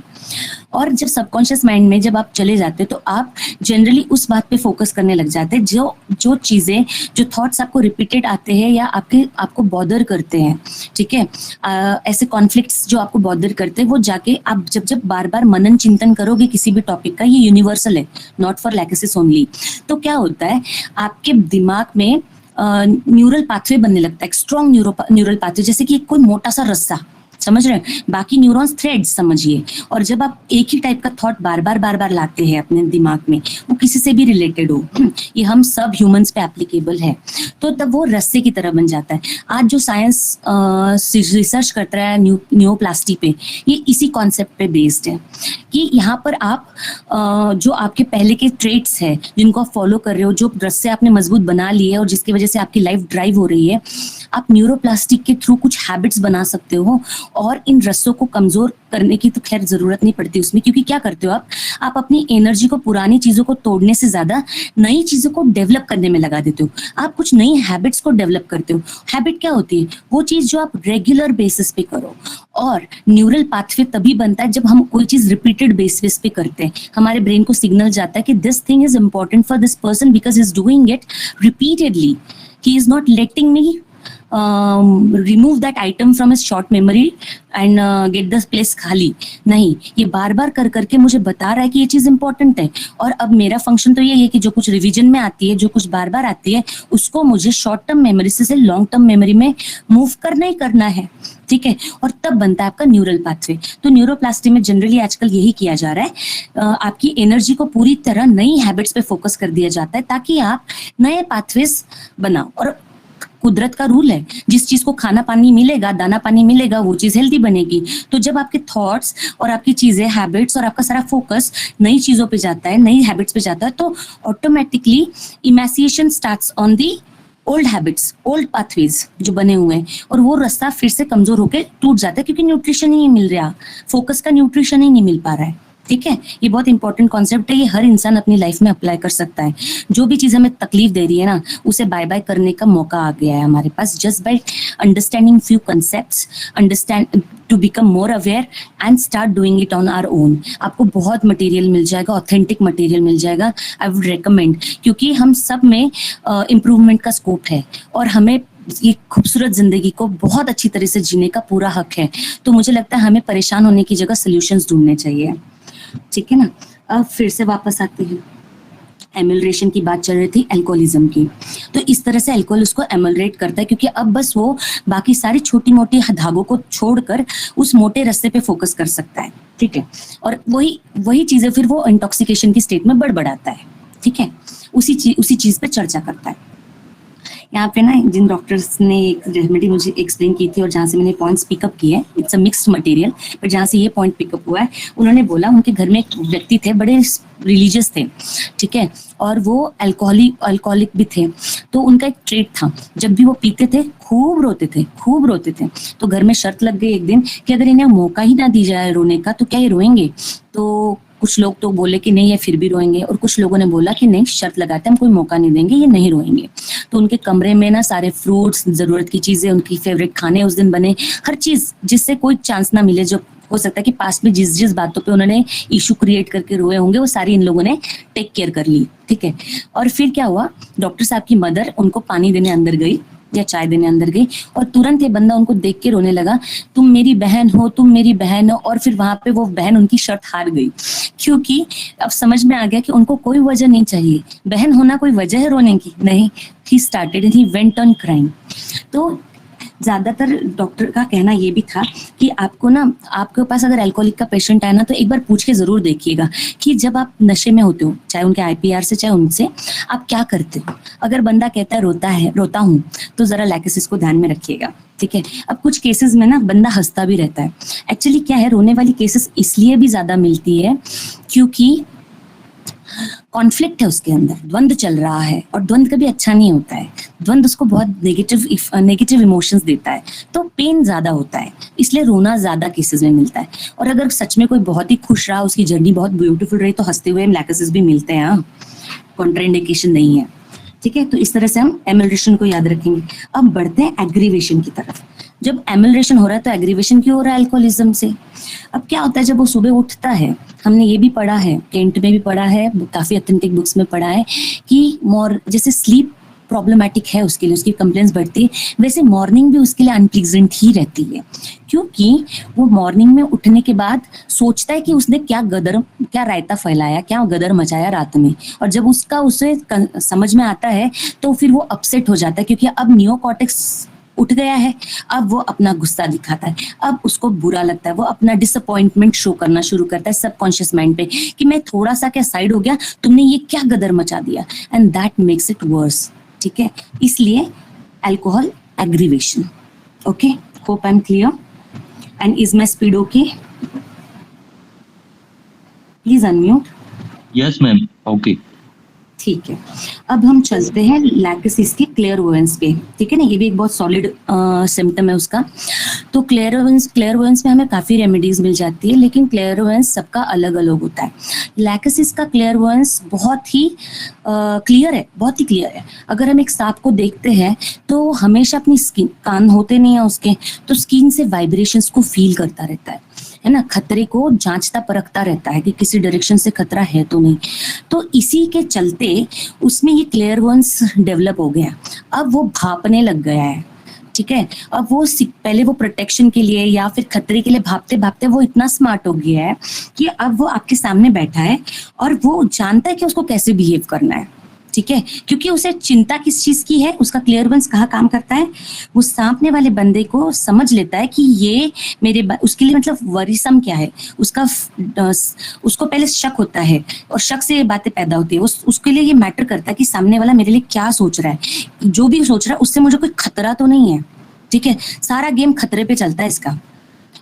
और जब सबकॉन्शियस माइंड में जब आप चले जाते हैं तो आप जनरली उस बात पे फोकस करने लग जाते हैं, जो चीजें, जो थॉट्स आपको रिपीटेड आते हैं या आपको बॉदर करते हैं, ठीक है, ऐसे कॉन्फ्लिक्ट्स जो आपको बॉदर करते हैं, वो जाके आप जब बार बार मनन चिंतन करोगे किसी भी टॉपिक का, ये यूनिवर्सल है, नॉट फॉर लैकेसिस ओनली, तो क्या होता है आपके दिमाग में न्यूरल पाथवे बनने लगता है, स्ट्रॉन्ग न्यूरल पाथवे, जैसे कि कोई मोटा सा रस्सा, समझ रहे हैं, बाकी न्यूरॉन्स थ्रेड्स समझिए। और जब आप एक ही टाइप का थॉट बार बार लाते हैं अपने दिमाग में, वो किसी से भी रिलेटेड हो, ये हम सब ह्यूमंस पे एप्लीकेबल है, तो तब वो रस्से की तरह बन जाता है। आज जो साइंस रिसर्च करता है न्यूरोप्लास्टी पे, ये इसी कॉन्सेप्ट पे बेस्ड है कि यहाँ पर आप जो आपके पहले के ट्रेट्स है जिनको आप फॉलो कर रहे हो, जो रस्से आपने मजबूत बना लिए और जिसकी वजह से आपकी लाइफ ड्राइव हो रही है, आप न्यूरोप्लास्टिक के थ्रू कुछ हैबिट्स बना सकते हो, और इन रस्सों को कमजोर करने की तो खैर जरूरत नहीं पड़ती उसमें, क्योंकि क्या करते हो आप अपनी एनर्जी को पुरानी चीजों को तोड़ने से ज्यादा नई चीजों को डेवलप करने में लगा देते हो। आप कुछ नई हैबिट्स को डेवलप करते हो। हैबिट क्या होती है, वो चीज जो आप रेगुलर बेसिस पे करो, और न्यूरल पाथवे तभी बनता है जब हम कोई चीज रिपीटेड बेसिस पे करते हैं। हमारे ब्रेन को सिग्नल जाता है कि this thing is important for this person because is doing it repeatedly, he is not letting me remove that item from his short memory and get the place खाली। नहीं, ये बार बार कर करके मुझे बता रहा है कि ये चीज इंपॉर्टेंट है, और अब मेरा फंक्शन तो ये है कि जो कुछ रिवीजन में आती है, जो कुछ बार बार आती है, उसको मुझे शॉर्ट टर्म मेमोरी से लॉन्ग टर्म मेमोरी में मूव करना ही करना है। ठीक है, और तब बनता है आपका न्यूरल पाथवे। तो न्यूरोप्लास्टी में जनरली आजकल यही किया जा रहा है, आपकी एनर्जी को पूरी तरह नई हैबिट्स पे फोकस कर दिया जाता है ताकि आप नए पाथवेज बनाओ। और कुदरत का रूल है, जिस चीज को खाना पानी मिलेगा, दाना पानी मिलेगा, वो चीज हेल्दी बनेगी। तो जब आपके थॉट्स और आपकी चीजें, हैबिट्स और आपका सारा फोकस नई चीजों पे जाता है, नई हैबिट्स पे जाता है, तो automatically इमैसिएशन starts on the old habits, old pathways जो बने हुए हैं, और वो रास्ता फिर से कमजोर होकर टूट जाता है क्योंकि न्यूट्रिशन ही नहीं मिल रहा, फोकस का न्यूट्रिशन ही नहीं मिल पा रहा है। ठीक है, ये बहुत इंपॉर्टेंट कॉन्सेप्ट है, ये हर इंसान अपनी लाइफ में अप्लाई कर सकता है। जो भी चीज हमें तकलीफ दे रही है ना, उसे बाय बाय करने का मौका आ गया है हमारे पास, just by understanding few concepts, understand to become more aware and start doing it on our own. आपको बहुत मटेरियल मिल जाएगा, ऑथेंटिक मटेरियल मिल जाएगा। आई वुड रिकमेंड, क्योंकि हम सब में इम्प्रूवमेंट का स्कोप है और हमें ये खूबसूरत जिंदगी को बहुत अच्छी तरह से जीने का पूरा हक है। तो मुझे लगता है हमें परेशान होने की जगह सोल्यूशंस ढूंढने चाहिए। ठीक है ना, अब फिर से वापस आते हैं, एमल्ट्रेशन की बात चल रही थी, अल्कोहलिज्म की। तो इस तरह से अल्कोहल उसको एमल्ट्रेट करता है क्योंकि अब बस वो बाकी सारी छोटी मोटी धागों को छोड़कर उस मोटे रास्ते पे फोकस कर सकता है। ठीक है, और वही चीजें फिर वो इंटॉक्सिकेशन की स्टेट में बढ़ाता है। ठीक है, उसी चीज पे चर्चा करता है। यहाँ पे ना जिन डॉक्टर्स ने एक रेमेडी मुझे एक्सप्लेन की थी और जहाँ से मैंने पॉइंट्स पिकअप किए, इट्स अ मिक्स्ड मटेरियल, पर जहाँ से ये पॉइंट पिकअप हुआ है, उन्होंने बोला उनके घर में एक व्यक्ति थे, बड़े रिलीजियस थे। ठीक है, और वो अल्कोहलिक भी थे। तो उनका एक ट्रेट था, जब भी वो पीते थे खूब रोते थे। तो घर में शर्त लग गई एक दिन कि अगर इन्हें मौका ही ना दी जाए रोने का तो क्या ये रोएंगे। तो कुछ लोग तो बोले कि नहीं ये फिर भी रोएंगे, और कुछ लोगों ने बोला कि नहीं, शर्त लगाते हम कोई मौका नहीं देंगे, ये नहीं रोएंगे। तो उनके कमरे में ना सारे फ्रूट्स, जरूरत की चीजें, उनकी फेवरेट खाने उस दिन बने, हर चीज जिससे कोई चांस ना मिले। जो हो सकता है कि पास्ट में जिस बातों पे उन्होंने इशू क्रिएट करके रोए होंगे, वो सारी इन लोगों ने टेक केयर कर ली। ठीक है, और फिर क्या हुआ, डॉक्टर साहब की मदर उनको पानी देने अंदर गई या चाय देने अंदर गई, और तुरंत ये बंदा उनको देख के रोने लगा, तुम मेरी बहन हो, तुम मेरी बहन हो। और फिर वहां पे वो बहन उनकी शर्त हार गई, क्योंकि अब समझ में आ गया कि उनको कोई वजह नहीं चाहिए, बहन होना कोई वजह है रोने की नहीं। He started and he went on crying. तो ज्यादातर डॉक्टर का कहना ये भी था कि आपको ना, आपके पास अगर अल्कोहलिक का पेशेंट आए ना, तो एक बार पूछ के जरूर देखिएगा कि जब आप नशे में होते हो, चाहे उनके IPR से चाहे उनसे, आप क्या करते हो। अगर बंदा कहता है रोता हूँ, तो जरा लैकेसिस को ध्यान में रखिएगा। ठीक है, अब कुछ केसेस में ना बंदा हंसता भी रहता है। एक्चुअली क्या है, रोने वाली केसेस इसलिए भी ज्यादा मिलती है क्योंकि कॉन्फ्लिक्ट है उसके अंदर, द्वंद्व चल रहा है, और द्वंद्व कभी अच्छा नहीं होता है। द्वंद्व उसको बहुत नेगेटिव इमोशंस देता है, तो पेन ज्यादा होता है, इसलिए रोना ज्यादा केसेस में मिलता है। और अगर सच में कोई बहुत ही खुश रहा, उसकी जर्नी बहुत ब्यूटीफुल रही, तो हंसते हुए लैकेसिस भी मिलते हैं, कॉन्ट्राइंडिकेशन नहीं है। ठीक है, तो इस तरह से हम एमल्ट्रेशन को याद रखेंगे। अब बढ़ते हैं एग्रीवेशन की तरफ। जब एमल्ट्रेशन हो रहा है तो एग्रीवेशन क्यों हो रहा है अल्कोहलिज्म से। अब क्या होता है, जब वो सुबह उठता है, हमने ये भी पढ़ा है, केंट में भी पढ़ा है, काफी ऑथेंटिक बुक्स में पढ़ा है कि जैसे स्लीप प्रॉब्लमेटिक है उसके लिए, उसकी कंप्लेंट्स बढ़ती है, वैसे मॉर्निंग भी उसके लिए अनप्लीजेंट ही रहती है, क्योंकि वो मॉर्निंग में उठने के बाद सोचता है कि उसने क्या रायता फैलाया, क्या गदर मचाया रात में। और जब उसे समझ में आता है तो फिर वो अपसेट हो जाता है, क्योंकि अब नियोकॉर्टेक्स उठ गया है, अब वो अपना गुस्सा दिखाता है, अब उसको बुरा लगता है, वो अपना डिसअपॉइंटमेंट शो करना शुरू करता है सबकॉन्शियस माइंड पे कि मैं थोड़ा सा क्या साइड हो गया, तुमने ये क्या गदर मचा दिया, and that makes it worse. ठीक है, इसलिए alcohol aggravation. Okay, hope I am clear and is my speed okay? Please unmute.
Yes ma'am, okay.
ठीक है, अब हम चलते हैं लैकेसिस के क्लेयरवोयंस पे। ठीक है ना, ये भी एक बहुत सॉलिड सिम्टम है उसका। तो क्लेयरवोयंस में हमें काफी रेमेडीज मिल जाती है, लेकिन क्लेयरवोयंस सबका अलग अलग होता है। लैकेसिस का क्लेयरवोयंस बहुत ही क्लियर है, बहुत ही क्लियर है। अगर हम एक सांप को देखते हैं तो हमेशा अपनी स्किन, कान होते नहीं है उसके, तो स्किन से वाइब्रेशंस को फील करता रहता है ना, खतरे को जांचता परखता रहता है कि किसी डायरेक्शन से खतरा है तो नहीं। तो इसी के चलते उसमें ये क्लेयरवोयंस डेवलप हो गया। अब वो भापने लग गया है, ठीक है। अब वो पहले वो प्रोटेक्शन के लिए या फिर खतरे के लिए भागते भागते वो इतना स्मार्ट हो गया है कि अब वो आपके सामने बैठा है और वो जानता है कि उसको कैसे बिहेव करना है, ठीक है, क्योंकि उसे चिंता किस चीज की है, उसका क्लियरेंस कहाँ काम करता है, वो सामने वाले बंदे को समझ लेता है कि ये उसके लिए मतलब वरीसम क्या है, उसको पहले शक होता है और शक से ये बातें पैदा होती है। उसके लिए ये मैटर करता है कि सामने वाला मेरे लिए क्या सोच रहा है, जो भी सोच रहा है उससे मुझे कोई खतरा तो नहीं है, ठीक है। सारा गेम खतरे पे चलता है इसका।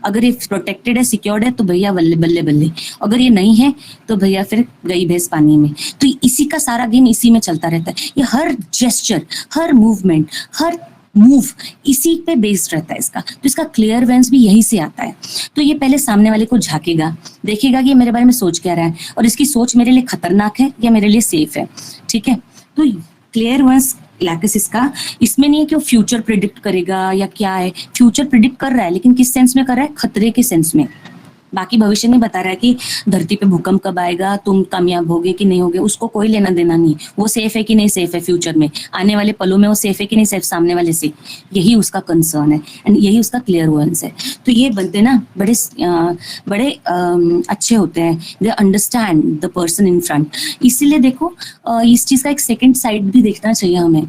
अगर ये प्रोटेक्टेड है, सिक्योर्ड है तो भैया बल्ले बल्ले बल्ले, अगर ये नहीं है तो भैया फिर गई भैंस पानी में। तो इसी का सारा गेम इसी में चलता रहता है। ये हर जेस्चर, हर मूवमेंट, हर मूव इसी पे बेस्ड रहता है इसका। तो इसका क्लियरेंस भी यहीं से आता है। तो ये पहले सामने वाले को झांकेगा, देखेगा कि ये मेरे बारे में सोच क्या रहा है और इसकी सोच मेरे लिए खतरनाक है या मेरे लिए सेफ है, ठीक है। तो क्लियरेंस लैकेसिस का इसमें नहीं है कि वो फ्यूचर प्रिडिक्ट करेगा या क्या है, फ्यूचर प्रिडिक्ट कर रहा है लेकिन किस सेंस में कर रहा है, खतरे के सेंस में। बाकी भविष्य नहीं बता रहा है कि धरती पे भूकंप कब आएगा, तुम कामयाब होगे कि नहीं होगे, उसको कोई लेना देना नहीं। वो सेफ है कि नहीं सेफ है, फ्यूचर में आने वाले पलों में वो सेफ है कि नहीं सेफ सामने वाले से, यही उसका कंसर्न है एंड यही उसका क्लियरेंस है। तो ये बनते ना बड़े अच्छे होते हैं, they understand the person in front. इसीलिए देखो इस चीज का एक सेकेंड साइड भी देखना चाहिए हमें।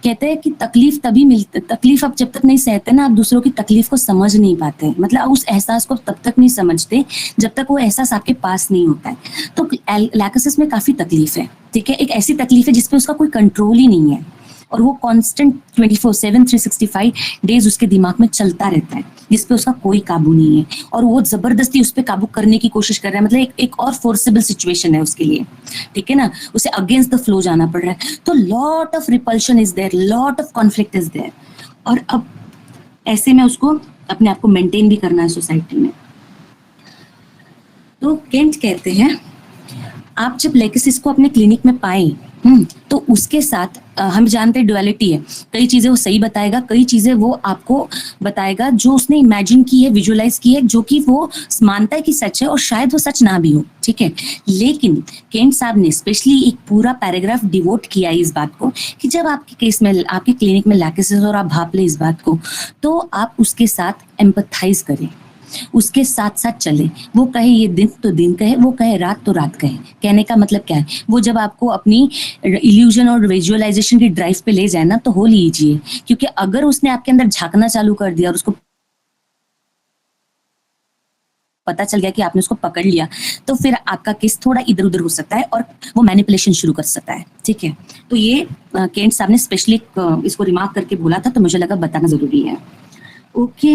कहते हैं कि तकलीफ आप जब तक नहीं सहते ना, आप दूसरों की तकलीफ को समझ नहीं पाते, मतलब उस एहसास को तब तक नहीं समझते जब तक वो एहसास आपके पास नहीं होता है। तो लैकेसिस में काफी तकलीफ है, ठीक है। एक ऐसी तकलीफ है जिसपे उसका कोई कंट्रोल ही नहीं है और वो कांस्टेंट 24/7 365 डेज उसके दिमाग में चलता रहता है, जिसपे उसका कोई काबू नहीं है और वो जबरदस्ती उस पर काबू करने की कोशिश कर रहा है। मतलब एक और फोर्सेबल सिचुएशन है उसके लिए, ठीक है ना, उसे अगेंस्ट द फ्लो जाना पड़ रहा है। तो lot of repulsion is there, lot of conflict is there. और अब ऐसे में उसको अपने आप को मेंटेन भी करना है सोसाइटी में। तो केंट कहते हैं आप जब लैकेसिस को अपने क्लिनिक में पाए तो उसके साथ हम जानते हैं डुअलिटी है, कई चीजें वो सही बताएगा, कई चीजें वो आपको बताएगा जो उसने इमेजिन की है, विजुअलाइज की है, जो कि वो मानता है कि सच है और शायद वो सच ना भी हो, ठीक है। लेकिन केंट साहब ने स्पेशली एक पूरा पैराग्राफ डिवोट किया है इस बात को कि जब आपके केस में, आपके क्लिनिक में लैकेसिस और आप भाप ले इस बात को, तो आप उसके साथ एम्पथाइज करें, उसके साथ साथ चले। वो कहे ये दिन तो दिन कहे, वो कहे रात तो रात कहे। कहने का मतलब क्या है, वो जब आपको अपनी इल्यूजन और विजुअलाइजेशन की ड्राइव पे ले जाए ना तो हो लीजिए, क्योंकि अगर उसने आपके अंदर झांकना चालू कर दिया और उसको पता चल गया कि आपने उसको पकड़ लिया, तो फिर आपका केस थोड़ा इधर उधर हो सकता है और वो मैनिपुलेशन शुरू कर सकता है, ठीक है। तो ये केंट साहब ने स्पेशली इसको रिमार्क करके बोला था, तो मुझे लगा बताना जरूरी है। ओके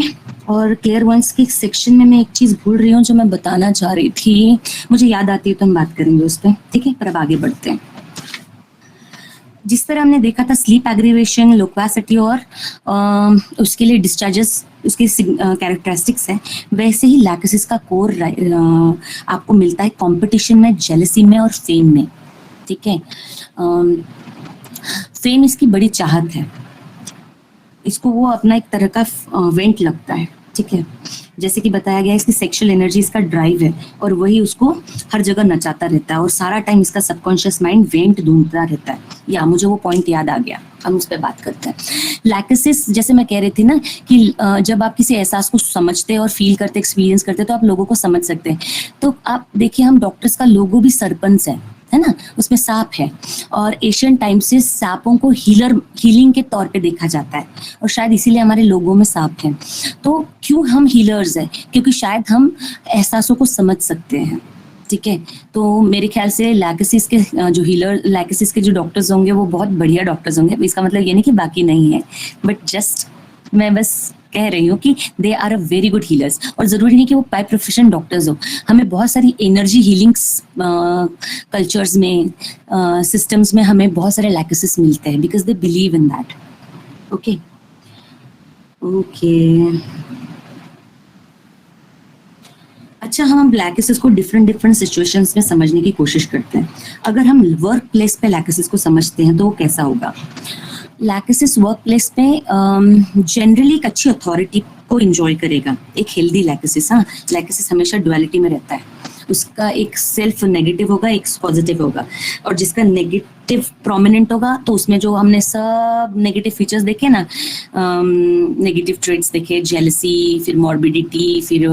और क्लियरेंस के सेक्शन में मैं एक चीज भूल रही हूँ जो मैं बताना चाह रही थी, मुझे याद आती है तो हम बात करेंगे उस पर, ठीक है। पर अब आगे बढ़ते हैं। जिस तरह हमने देखा था स्लीप एग्रीवेशन, लोक्वासिटी और उसके लिए डिस्चार्जेस उसके कैरेक्टरिस्टिक्स है, वैसे ही लैकेसिस का कोर आपको मिलता है कंपटीशन में, जेलसी में और फेम में, ठीक है। फेम इसकी बड़ी चाहत है, इसको वो अपना एक तरह का वेंट लगता है, ठीक है। जैसे कि बताया गया इसकी सेक्सुअल एनर्जी इसका ड्राइव है और वही उसको हर जगह नचाता रहता है और सारा टाइम इसका सबकॉन्शियस माइंड वेंट ढूंढता रहता है। या मुझे वो पॉइंट याद आ गया, हम उस पर बात करते हैं। लैकेसिस जैसे मैं कह रही थी ना कि जब आप किसी एहसास को समझते और फील करते, एक्सपीरियंस करते, तो आप लोगों को समझ सकते हैं। तो आप देखिए हम डॉक्टर्स का लोगो भी सरपंच है ना, उसमें सांप है और एशियन टाइम से सांपों को हीलिंग के तौर पे देखा जाता है और शायद इसीलिए हमारे लोगों में सांप है। तो क्यों हम हीलर्स हैं, क्योंकि शायद हम एहसासों को समझ सकते हैं, ठीक है। तो मेरे ख्याल से लैकेसिस के जो लैकेसिस के जो डॉक्टर्स होंगे वो बहुत बढ़िया डॉक्टर्स होंगे। इसका मतलब ये नहीं कि बाकी नहीं है, बट जस्ट मैं बस कह रही हूँ कि they are a very good healers. और जरूरी नहीं कि वो बाय प्रोफेशन डॉक्टर्स हो, हमें बहुत सारी एनर्जी हीलिंग्स कल्चर्स में, सिस्टम्स में हमें बहुत सारे लैकेसिस मिलते हैं because they believe in that. Okay अच्छा, हम लैकेसिस को डिफरेंट सिचुएशंस में समझने की कोशिश करते हैं। अगर हम वर्क प्लेस पे लैकेसिस को समझते हैं तो वो कैसा होगा। लैकेसिस वर्क प्लेस पे जनरली एक अच्छी अथॉरिटी को एंजॉय करेगा, एक हेल्दी लैकेसिस। हाँ, लैकेसिस हमेशा डुअलिटी में रहता है उसका एक सेल्फ नेगेटिव होगा, एक पॉजिटिव होगा, और जिसका नेगेटिव प्रोमिनेंट होगा तो उसमें जो हमने सब नेगेटिव फीचर्स देखे ना, नेगेटिव ट्रेट्स देखे, जेलसी, फिर मॉर्बिडिटी, फिर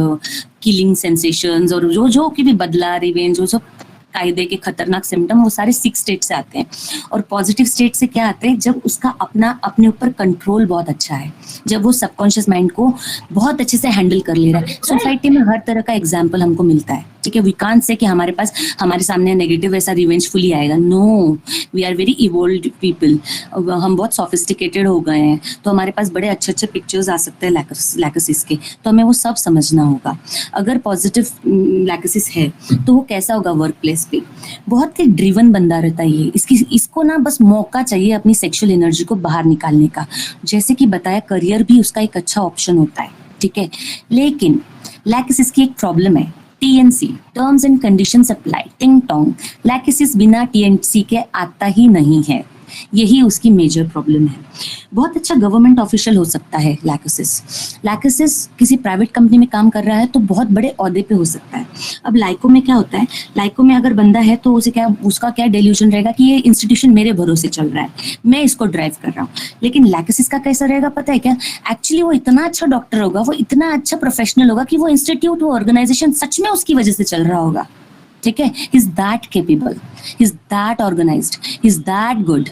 किलिंग सेंसेशंस, और जो जो की भी बदला, रिवेंज, जो सब कायदे के खतरनाक सिम्टम, वो सारे 6 स्टेट से आते हैं। और पॉजिटिव स्टेट से क्या आते हैं? जब उसका अपने ऊपर कंट्रोल बहुत अच्छा है, जब वो सबकॉन्शियस माइंड को बहुत अच्छे से हैंडल कर ले रहा है। सोसाइटी में हर तरह का एग्जाम्पल हमको मिलता है, ठीक है। वी कांट से कि हमारे सामने नेगेटिव ऐसा रिवेंजफुली आएगा, no, we are very evolved people, हम बहुत सोफिस्टिकेटेड हो गए हैं, तो हमारे पास बड़े अच्छे अच्छे पिक्चर्स आ सकते हैं लैकसिस के, तो हमें वो सब समझना होगा। अगर पॉजिटिव लैकसिस है तो वो कैसा होगा वर्क प्लेस पे? बहुत ही ड्रिवन बंदा रहता है ये, इसको ना बस मौका चाहिए अपनी सेक्सुअल एनर्जी को बाहर निकालने का। जैसे कि बताया, करियर भी उसका एक अच्छा ऑप्शन होता है, ठीक है। लेकिन लैकसिस की एक प्रॉब्लम है, TNC, terms and conditions apply, टिंग टोंग। लैकसिस बिना टीएनसी के आता ही नहीं है, यही उसकी मेजर प्रॉब्लम है। बहुत अच्छा गवर्नमेंट ऑफिशियल हो सकता है लैकसिस किसी प्राइवेट कंपनी में काम कर रहा है तो बहुत बड़े ओहदे पे हो सकता है। अब लाइको में क्या होता है, लाइको में अगर बंदा है तो उसका क्या डेल्यूजन रहेगा कि ये इंस्टीट्यूशन मेरे भरोसे चल रहा है, मैं इसको ड्राइव कर रहा हूँ। लेकिन लैकसिस का कैसा रहेगा पता है क्या? एक्चुअली वो इतना अच्छा डॉक्टर होगा, वो इतना अच्छा प्रोफेशनल होगा कि वो इंस्टीट्यूट, वो ऑर्गेनाइजेशन सच में उसकी वजह से चल रहा होगा, ठीक है। He is that capable, he is that organised, he is that good.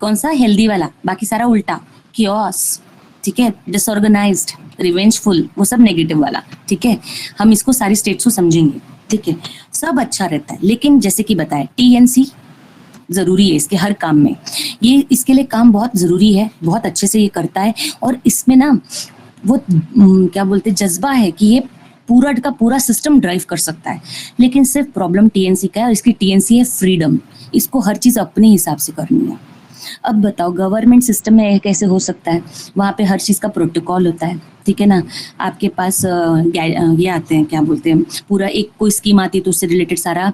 कौन सा? हेल्दी वाला, बाकी सारा उल्टा, कियोस, ठीक है, डिसऑर्गेनाइज्ड, रिवेंजफुल, वो सब नेगेटिव वाला, ठीक है। हम इसको सारी स्टेट्स को समझेंगे, ठीक है। सब अच्छा रहता है, लेकिन जैसे कि बताया, टीएनसी जरूरी है इसके हर काम में, ये इसके लिए काम बहुत जरूरी है, बहुत अच्छे से ये करता है। और इसमें ना वो क्या बोलते, जज्बा है कि ये पूरा का पूरा सिस्टम ड्राइव कर सकता है। लेकिन सिर्फ प्रॉब्लम टीएनसी का है, और इसकी टीएनसी है फ्रीडम, इसको हर चीज अपने हिसाब से करनी है। अब बताओ गवर्नमेंट सिस्टम में कैसे हो सकता है? वहाँ पे हर चीज का प्रोटोकॉल होता है, ठीक है ना। आपके पास ये आते हैं, क्या बोलते हैं, पूरा एक कोई स्कीम आती है तो उससे रिलेटेड सारा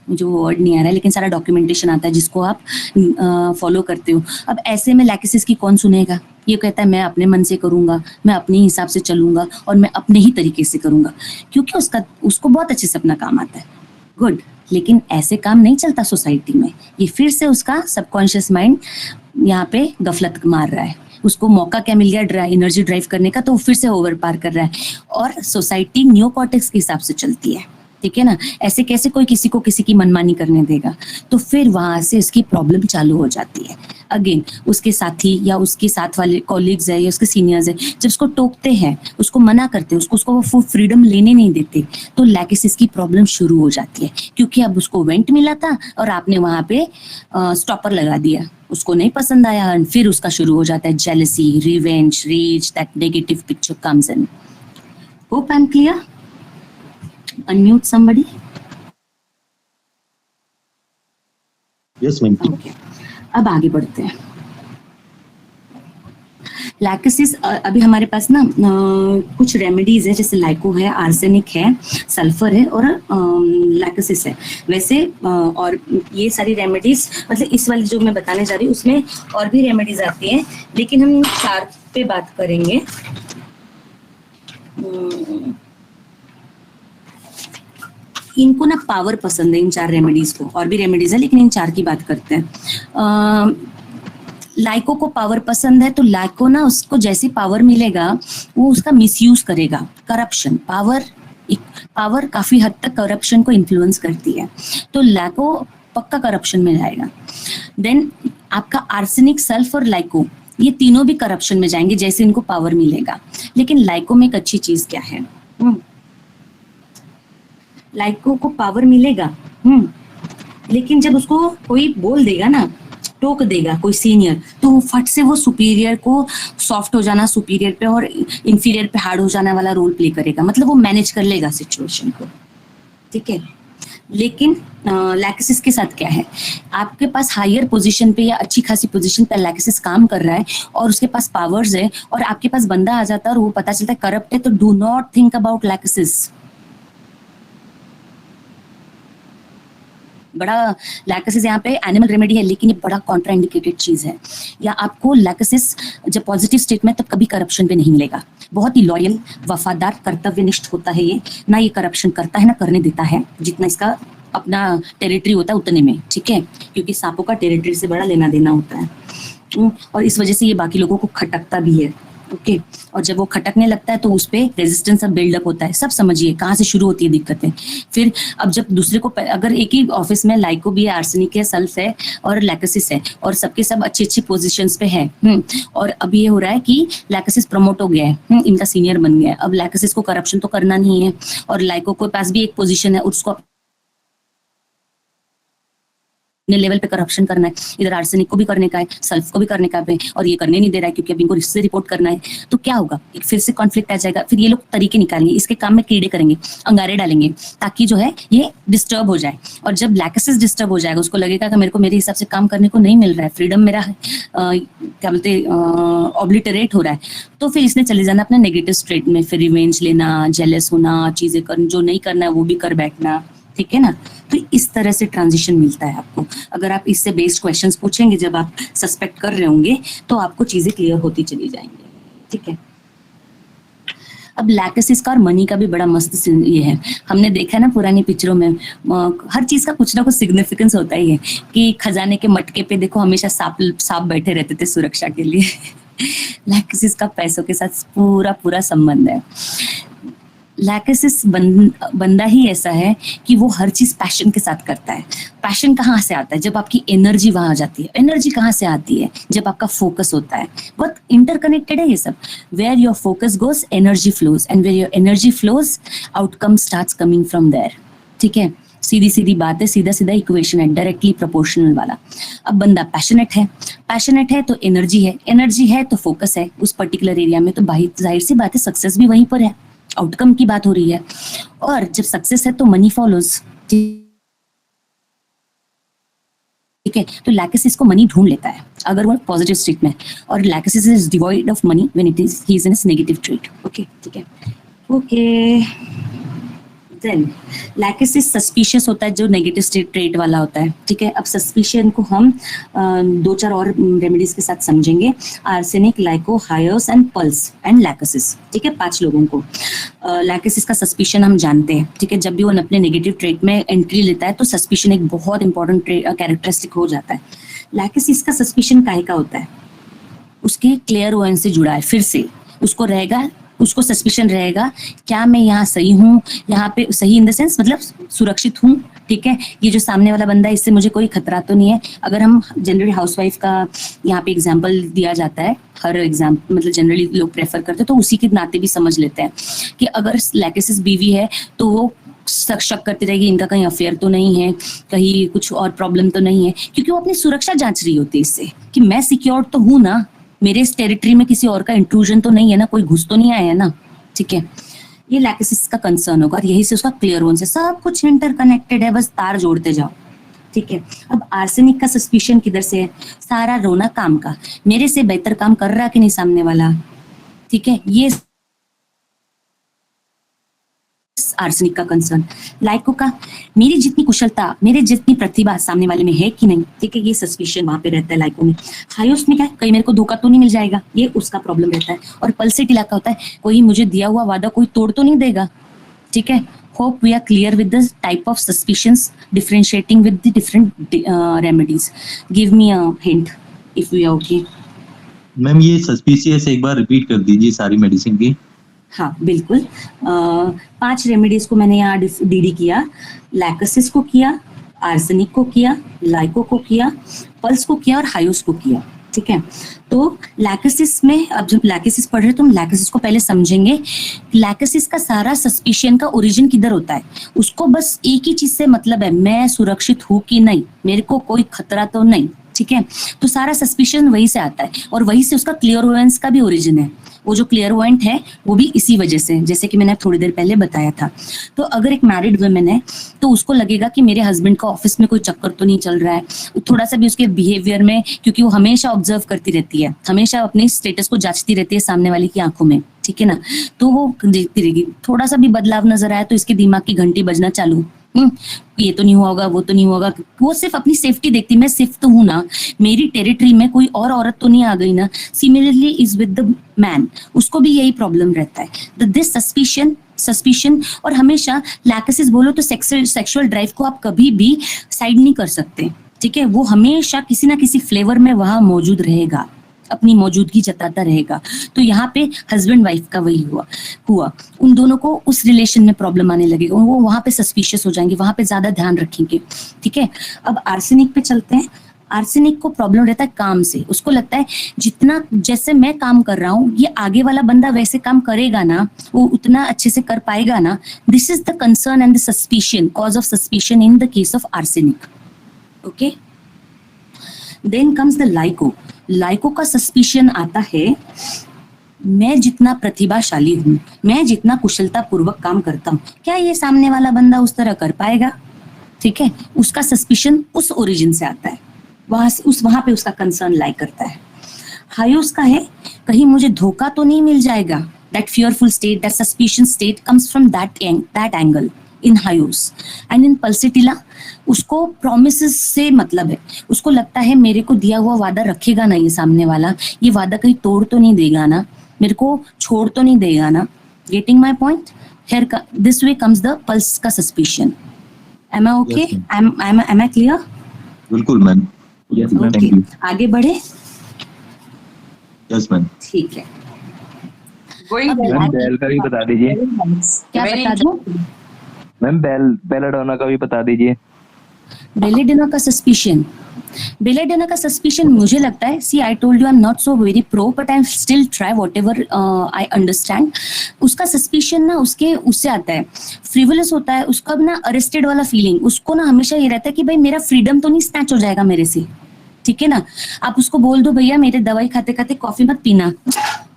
मुझे वो वर्ड नहीं आ रहा है, लेकिन सारा डॉक्यूमेंटेशन आता है जिसको आप फॉलो करते हो। अब ऐसे में लैकसिस की कौन सुनेगा? ये कहता है मैं अपने मन से करूंगा, मैं अपने हिसाब से चलूंगा और मैं अपने ही तरीके से करूंगा, क्योंकि उसको बहुत अच्छे से अपना काम आता है, गुड। लेकिन ऐसे काम नहीं चलता सोसाइटी में, ये फिर से उसका सबकॉन्शियस माइंड यहाँ पे गफलत मार रहा है। उसको मौका क्या मिल गया एनर्जी ड्राइव करने का, तो वो फिर से ओवर पार कर रहा है। और सोसाइटी नियोकॉर्टेक्स के हिसाब से चलती है, ठीक है ना। ऐसे कैसे कोई किसी को किसी की मनमानी करने देगा? तो फिर वहां से उसकी प्रॉब्लम चालू हो जाती है। अगेन उसके साथी या उसके साथ वाले कॉलीग्स है या उसके सीनियर्स है, जब उसको टोकते हैं, उसको मना करते हैं, उसको वो फ्रीडम लेने नहीं देते, तो लैकसिस की प्रॉब्लम शुरू हो जाती है। क्योंकि अब उसको वेंट मिला था और आपने वहां पे स्टॉपर लगा दिया, उसको नहीं पसंद आया, और फिर उसका शुरू हो जाता है jealousy, revenge, rage, that negative picture comes in. Hope I am clear? Unmute somebody.
Yes, ma'am.
Okay. अब आगे बढ़ते हैं। लैकसिस अभी हमारे पास ना कुछ रेमेडीज है, जैसे लाइको है, आर्सेनिक है, सल्फर है और लैकसिस है। वैसे और ये सारी रेमेडीज, मतलब इस वाली जो मैं बताने जा रही हूँ उसमें और भी रेमेडीज आती हैं, लेकिन हम 4 पे बात करेंगे। इनको ना पावर पसंद है, इन 4 रेमेडीज को, और भी रेमेडीज है लेकिन इन 4 की बात करते हैं। लाइको को पावर पसंद है, तो लाइको ना उसको जैसी पावर मिलेगा वो उसका मिसयूज करेगा। करप्शन, पावर काफी हद तक करप्शन को इन्फ्लुएंस करती है, तो लाइको पक्का करप्शन में जाएगा। देन आपका आर्सेनिक, सल्फ और लाइको, ये तीनों भी करप्शन में जाएंगे जैसे इनको पावर मिलेगा। लेकिन लाइको में एक अच्छी चीज क्या है, लाइको को पावर मिलेगा, लेकिन जब उसको कोई बोल देगा ना, टोक देगा कोई सीनियर, तो वो फट से वो सुपीरियर को सॉफ्ट हो जाना, सुपीरियर पे और इंफीरियर पे हार्ड हो जाने वाला रोल प्ले करेगा। मतलब वो मैनेज कर लेगा सिचुएशन को, ठीक है। लेकिन लैकसिस के साथ क्या है, आपके पास हायर पोजीशन पे या अच्छी खासी पोजीशन पे लैकसिस काम कर रहा है और उसके पास पावर्स है, और आपके पास बंदा आ जाता है और वो पता चलता है करप्ट है, तो डू नॉट थिंक अबाउट लैकसिस। बड़ा लैकोसिस यहाँ पे एनिमल रेमेडी है, लेकिन ये बड़ा कॉन्ट्राइंडिकेटेड चीज है। या आपको लैकोसिस जब पॉजिटिव स्टेट में, तब कभी करप्शन पे नहीं मिलेगा। बहुत ही लॉयल, वफादार, कर्तव्यनिष्ठ होता है ये, ना ये करप्शन करता है ना करने देता है, जितना इसका अपना टेरिटरी होता है उतने में, ठीक है, क्योंकि सांपों का टेरिटरी से बड़ा लेना देना होता है। और इस वजह से ये बाकी लोगों को खटकता भी है। ओके, और जब वो खटकने लगता है तो उस पे रेजिस्टेंस अब बिल्डअप होता है। सब समझिए कहाँ से शुरू होती है दिक्कतें। फिर अब जब दूसरे को, अगर एक ही ऑफिस में लाइको भी है, आर्सेनिक है, सल्फ है और लैकोसिस है, और सबके सब अच्छी अच्छी पोजीशंस पे है, और अब ये हो रहा है कि लैकोसिस प्रमोट हो गया है, इनका सीनियर बन गया है। अब लैकोसिस को करप्शन तो करना नहीं है, और लाइको के पास भी एक पोजीशन है, उसको अपने लेवल पे करप्शन करना है। इधर आर्सेनिक को भी करने का है, सल्फ को भी करने का है, और ये करने नहीं दे रहा है क्योंकि अब इनको रिश्ते रिपोर्ट करना है। तो क्या होगा, एक फिर से कॉन्फ्लिक्ट आ जाएगा। फिर ये लोग तरीके निकालेंगे, इसके काम में कीड़े करेंगे, अंगारे डालेंगे, ताकि जो है ये डिस्टर्ब हो जाए। और जब लैकोसिस डिस्टर्ब हो जाएगा, उसको लगेगा कि मेरे को मेरे हिसाब से काम करने को नहीं मिल रहा है, फ्रीडम मेरा क्या बोलते ऑब्लिटरेट हो रहा है, तो फिर इसने चले जाना अपने नेगेटिव स्टेट में। फिर रिवेंज लेना, जेलस होना, चीजें कर जो नहीं करना है वो भी कर बैठना, ठीक है ना। तो इस तरह से ट्रांजिशन मिलता है आपको। अगर आप इससे बेस्ड क्वेश्चंस पूछेंगे जब आप सस्पेक्ट कर रहे होंगे, तो आपको चीजें क्लियर होती चली जाएंगी, ठीक है। अब लैकोसिस का और मनी का भी बड़ा मस्त ये है। हमने देखा ना पुरानी पिक्चरों में, हर चीज का कुछ ना कुछ सिग्निफिकेंस होता ही है, कि खजाने के मटके पे देखो हमेशा सांप बैठे रहते थे सुरक्षा के लिए। लैकोसिस का पैसों के साथ पूरा पूरा संबंध है। लैकोसिस बंदा ही ऐसा है कि वो हर चीज पैशन के साथ करता है। पैशन कहाँ से आता है? जब आपकी एनर्जी वहां आ जाती है। एनर्जी कहाँ से आती है? जब आपका फोकस होता है। बहुत इंटरकनेक्टेड है ये सब। Where your focus goes, energy flows, and where your energy flows, outcome starts coming from there, ठीक है। सीधी सीधी बात है, सीधा सीधा इक्वेशन है, डायरेक्टली प्रोपोर्शनल वाला। अब बंदा पैशनेट है तो एनर्जी है, एनर्जी है तो फोकस है उस पर्टिकुलर एरिया में, तो जाहिर सी बात है सक्सेस भी वहीं पर है। आउटकम की बात हो रही है। और जब सक्सेस है तो मनी फॉलोज, ठीक है। तो लैकोसिस को मनी ढूंढ लेता है अगर वो पॉजिटिव स्टेट में, और lachesis is devoid of money when it is he is in his negative trait. Okay, ठीक है। ओके, देन लैकोसिस सस्पिशियस होता है, जो नेगेटिव स्टेट ट्रेट वाला होता है, ठीक है। अब सस्पिशियन को हम 2-4 और रेमेडीज के साथ समझेंगे। Arsenic, lyco, hyos and puls and lachesis, ठीक है। 5 लोगों को लैकोसिस का सस्पिशन हम जानते हैं, ठीक है। जब भी वो अपने नेगेटिव ट्रेट में एंट्री लेता है तो सस्पिशन एक बहुत इंपॉर्टेंट कैरेक्टरिस्टिक हो जाता है। लैकोसिस का सस्पिशन काहे का होता है? उसके क्लेयरवॉयंस से जुड़ा है। फिर से उसको सस्पिशन रहेगा, क्या मैं यहाँ सही हूँ, यहाँ पे सही इन द सेंस मतलब सुरक्षित हूँ, ठीक है। ये जो सामने वाला बंदा है इससे मुझे कोई खतरा तो नहीं है। अगर हम जनरली हाउसवाइफ का यहाँ पे एग्जांपल दिया जाता है, हर एग्जाम्पल मतलब जनरली लोग प्रेफर करते हैं, तो उसी के नाते भी समझ लेते हैं कि अगर लैकोसिस बीवी है तो वो शक करती रहेगी इनका कहीं अफेयर तो नहीं है, कहीं कुछ और प्रॉब्लम तो नहीं है, क्योंकि वो अपनी सुरक्षा जांच रही होती है इससे कि मैं सिक्योर तो हूँ ना, मेरे इस टेरिटरी में किसी और का इंट्रूजन तो नहीं है ना, कोई घुस तो नहीं आया है ना, ठीक है। ये लैकोसिस का कंसर्न होगा, और यही से उसका क्लियरवॉयंस है। सब कुछ इंटरकनेक्टेड है, बस तार जोड़ते जाओ, ठीक है। अब आर्सेनिक का सस्पिशन किधर से है? सारा रोना काम का, मेरे से बेहतर काम कर रहा कि नहीं सामने वाला, ठीक है। ये आर्सेनिक का कंसर्न। लाइको का, मेरी जितनी कुशलता, मेरे जितनी प्रतिभा सामने वाले में है कि नहीं, ठीक है। ये सस्पिशन वहां पे रहता है लाइको में। हायोस में क्या है? कहीं मेरे को धोखा तो नहीं मिल जाएगा, ये उसका प्रॉब्लम रहता है। और पल्सेट इलाका होता है, कोई मुझे दिया हुआ वादा कोई तोड़ तो नहीं देगा, ठीक है। Hope we are clear with the type of suspicions, differentiating with the different remedies. Give me a hint if we are okay.
Ma'am ये सस्पिशियस एक बार रिपीट कर दीजिए सारी मेडिसिन की।
हाँ बिल्कुल। 5 रेमेडीज को मैंने यहाँ डीडी किया। लैकोसिस को किया, आर्सेनिक को किया, लाइको को किया, पल्स को किया और हायोस को किया, ठीक है। तो लैकोसिस में, अब जब लैकोसिस पढ़ रहे तो हम लैकोसिस को पहले समझेंगे। लैकोसिस का सारा सस्पिशन का ओरिजिन किधर होता है? उसको बस एक ही चीज से मतलब है, मैं सुरक्षित हूँ कि नहीं, मेरे को कोई खतरा तो नहीं, ठीक है। तो सारा सस्पिशन वही से आता है, और वही से उसका क्लियरवॉयंस का भी ओरिजिन है। वो जो क्लियरवॉयंट है वो भी इसी वजह से, जैसे कि मैंने थोड़ी देर पहले बताया था। तो अगर एक मैरिड वुमेन है तो उसको लगेगा कि मेरे हस्बैंड का ऑफिस में कोई चक्कर तो नहीं चल रहा है, थोड़ा सा भी उसके बिहेवियर में, क्योंकि वो हमेशा ऑब्जर्व करती रहती है, हमेशा अपने स्टेटस को जांचती रहती है सामने वाले की आंखों में, ठीक है ना। तो वो देखती रहेगी, थोड़ा सा भी बदलाव नजर आया तो इसके दिमाग की घंटी बजना चालू ये तो नहीं होगा, वो तो नहीं होगा, वो सिर्फ अपनी सेफ्टी देखती, मैं सेफ तो हूं ना, मेरी टेरिटरी में कोई और औरत तो नहीं आ गई ना। Similarly is with the man, उसको भी यही प्रॉब्लम रहता है, दिस सस्पिशन। और हमेशा लैकेसिस बोलो तो सेक्सुअल ड्राइव को आप कभी भी साइड नहीं कर सकते, ठीक है, वो हमेशा किसी ना किसी फ्लेवर में वहां मौजूद रहेगा, अपनी मौजूदगी जताता रहेगा। तो यहाँ पे हस्बैंड वाइफ का वही हुआ उन दोनों को उस रिलेशन में प्रॉब्लम आने लगेगा, वो वहां पे सस्पिशियस हो जाएंगे, वहां पे ज्यादा ध्यान रखेंगे, ठीक है। अब आर्सेनिक पे चलते हैं। आर्सेनिक को प्रॉब्लम रहता है काम से, उसको लगता है जितना जैसे मैं काम कर रहा हूँ ये आगे वाला बंदा वैसे काम करेगा ना, वो उतना अच्छे से कर पाएगा ना। This is the concern and the suspicion, cause of suspicion in the case of arsenic, okay. Then comes the lyco का सस्पिशन आता है, मैं जितना प्रतिभाशाली हूं, मैं जितना कुशलता पूर्वक काम करता हूं, क्या ये सामने वाला बंदा उस तरह कर पाएगा, ठीक है। उसका सस्पिशन उस ओरिजिन से आता है, वहां पे उसका कंसर्न लाई करता है। हायोस का है, कहीं मुझे धोखा तो नहीं मिल जाएगा, that fearful state, that suspicion state comes from that angle in हायोस। And in pulsatilla उसको प्रोमिसेस से मतलब है, उसको लगता है मेरे को दिया हुआ वादा रखेगा ना ये सामने वाला, ये वादा कहीं तोड़ तो नहीं देगा ना, मेरे को छोड़ तो नहीं देगा ना। Getting my point here, this way comes the puls का suspicion. Am I okay, am I clear?
बिल्कुल ma'am,
yes
ma'am,
okay,
thank you.
आगे बढ़े,
यस मैम।
ठीक है।
मैम बेल का भी बता दीजिए।
क्या बता दो?
मैम बेलाडोना का भी बता दीजिए।
बेलेडिना का सस्पिशन मुझे लगता है, see I told you I am not so very pro but I still try whatever I understand. उसका सस्पिशन ना उससे आता है, फ्रिवलस होता है, उसका ना अरेस्टेड वाला फीलिंग, उसको ना हमेशा ये रहता है कि भाई मेरा फ्रीडम तो नहीं स्नैच हो जाएगा मेरे से, ठीक है ना। आप उसको बोल दो भैया मेरे दवाई खाते खाते कॉफी मत पीना,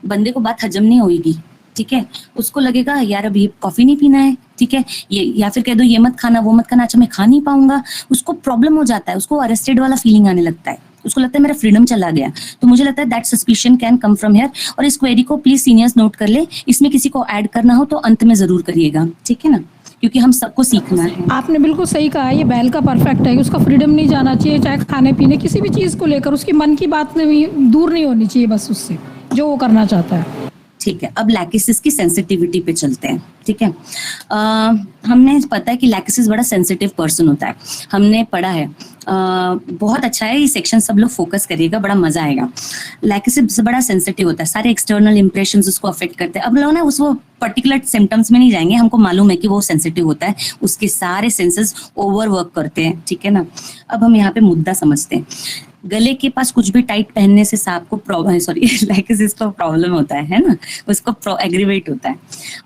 बंदे को बात हजम नहीं होगी, ठीक है। उसको लगेगा यार अभी कॉफी नहीं पीना है, ठीक है, ये या फिर कह दो ये मत खाना वो मत खाना, अच्छा मैं खा नहीं पाऊंगा, उसको प्रॉब्लम हो जाता है, उसको अरेस्टेड वाला फीलिंग आने लगता है, उसको लगता है मेरा फ्रीडम चला गया। तो मुझे लगता है that suspicion can come from here. और इस क्वेरी को प्लीज सीनियर्स नोट कर ले, इसमें किसी को ऐड करना हो तो अंत में जरूर करिएगा, ठीक है ना, क्योंकि हम सबको सीखना है।
आपने बिल्कुल सही कहा, ये बैल का परफेक्ट है, उसका फ्रीडम नहीं जाना चाहिए, चाहे खाने पीने किसी भी चीज़ को लेकर उसकी मन की बात नहीं, दूर नहीं होनी चाहिए बस उससे जो वो करना चाहता है।
ठीक है, अब लैकेसिस की सेंसिटिविटी पे चलते हैं, ठीक है। हमने पता है कि लैकेसिस बड़ा सेंसिटिव पर्सन होता है, हमने पढ़ा है, बहुत अच्छा है ये सेक्शन, सब लोग फोकस करिएगा, बड़ा मजा आएगा। लैकेसिस बड़ा सेंसिटिव होता है, सारे एक्सटर्नल इंप्रेशंस उसको अफेक्ट करते हैं। अब लोग ना उस वो पर्टिकुलर सिम्टम्स में नहीं जाएंगे, हमको मालूम है कि वो सेंसिटिव होता है, उसके सारे सेंसेस ओवरवर्क करते हैं, ठीक है ना। अब हम यहाँ पे मुद्दा समझते हैं। गले के पास कुछ भी टाइट पहनने से सांप को लैकेसिस को प्रॉब्लम होता है ना, उसको एग्रीवेट होता है।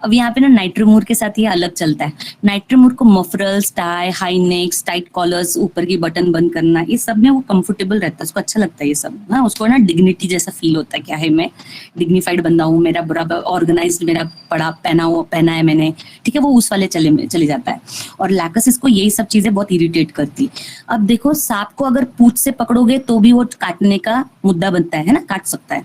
अब यहाँ पे ना नाइट्रोमोर के साथ ये अलग चलता है। नाइट्रोमोर को mufflers, tie, high necks, tight collars, ऊपर की बटन बंद करना, ये सब में वो कंफर्टेबल रहता है, उसको अच्छा लगता है ये सब, हाँ। उसको ना डिग्निटी जैसा फील होता है, क्या है मैं डिग्निफाइड बंदा हूँ, मेरा बराबर ऑर्गेनाइज्ड, मेरा पड़ा पहना है मैंने, ठीक है, वो उस वाले चले जाता है। और लैकेसिस को यही सब चीजें बहुत इरिटेट करती। अब देखो सांप को अगर पूंछ से पकड़ोगे तो भी वो काटने का मुद्दा बनता है ना, काट सकता है।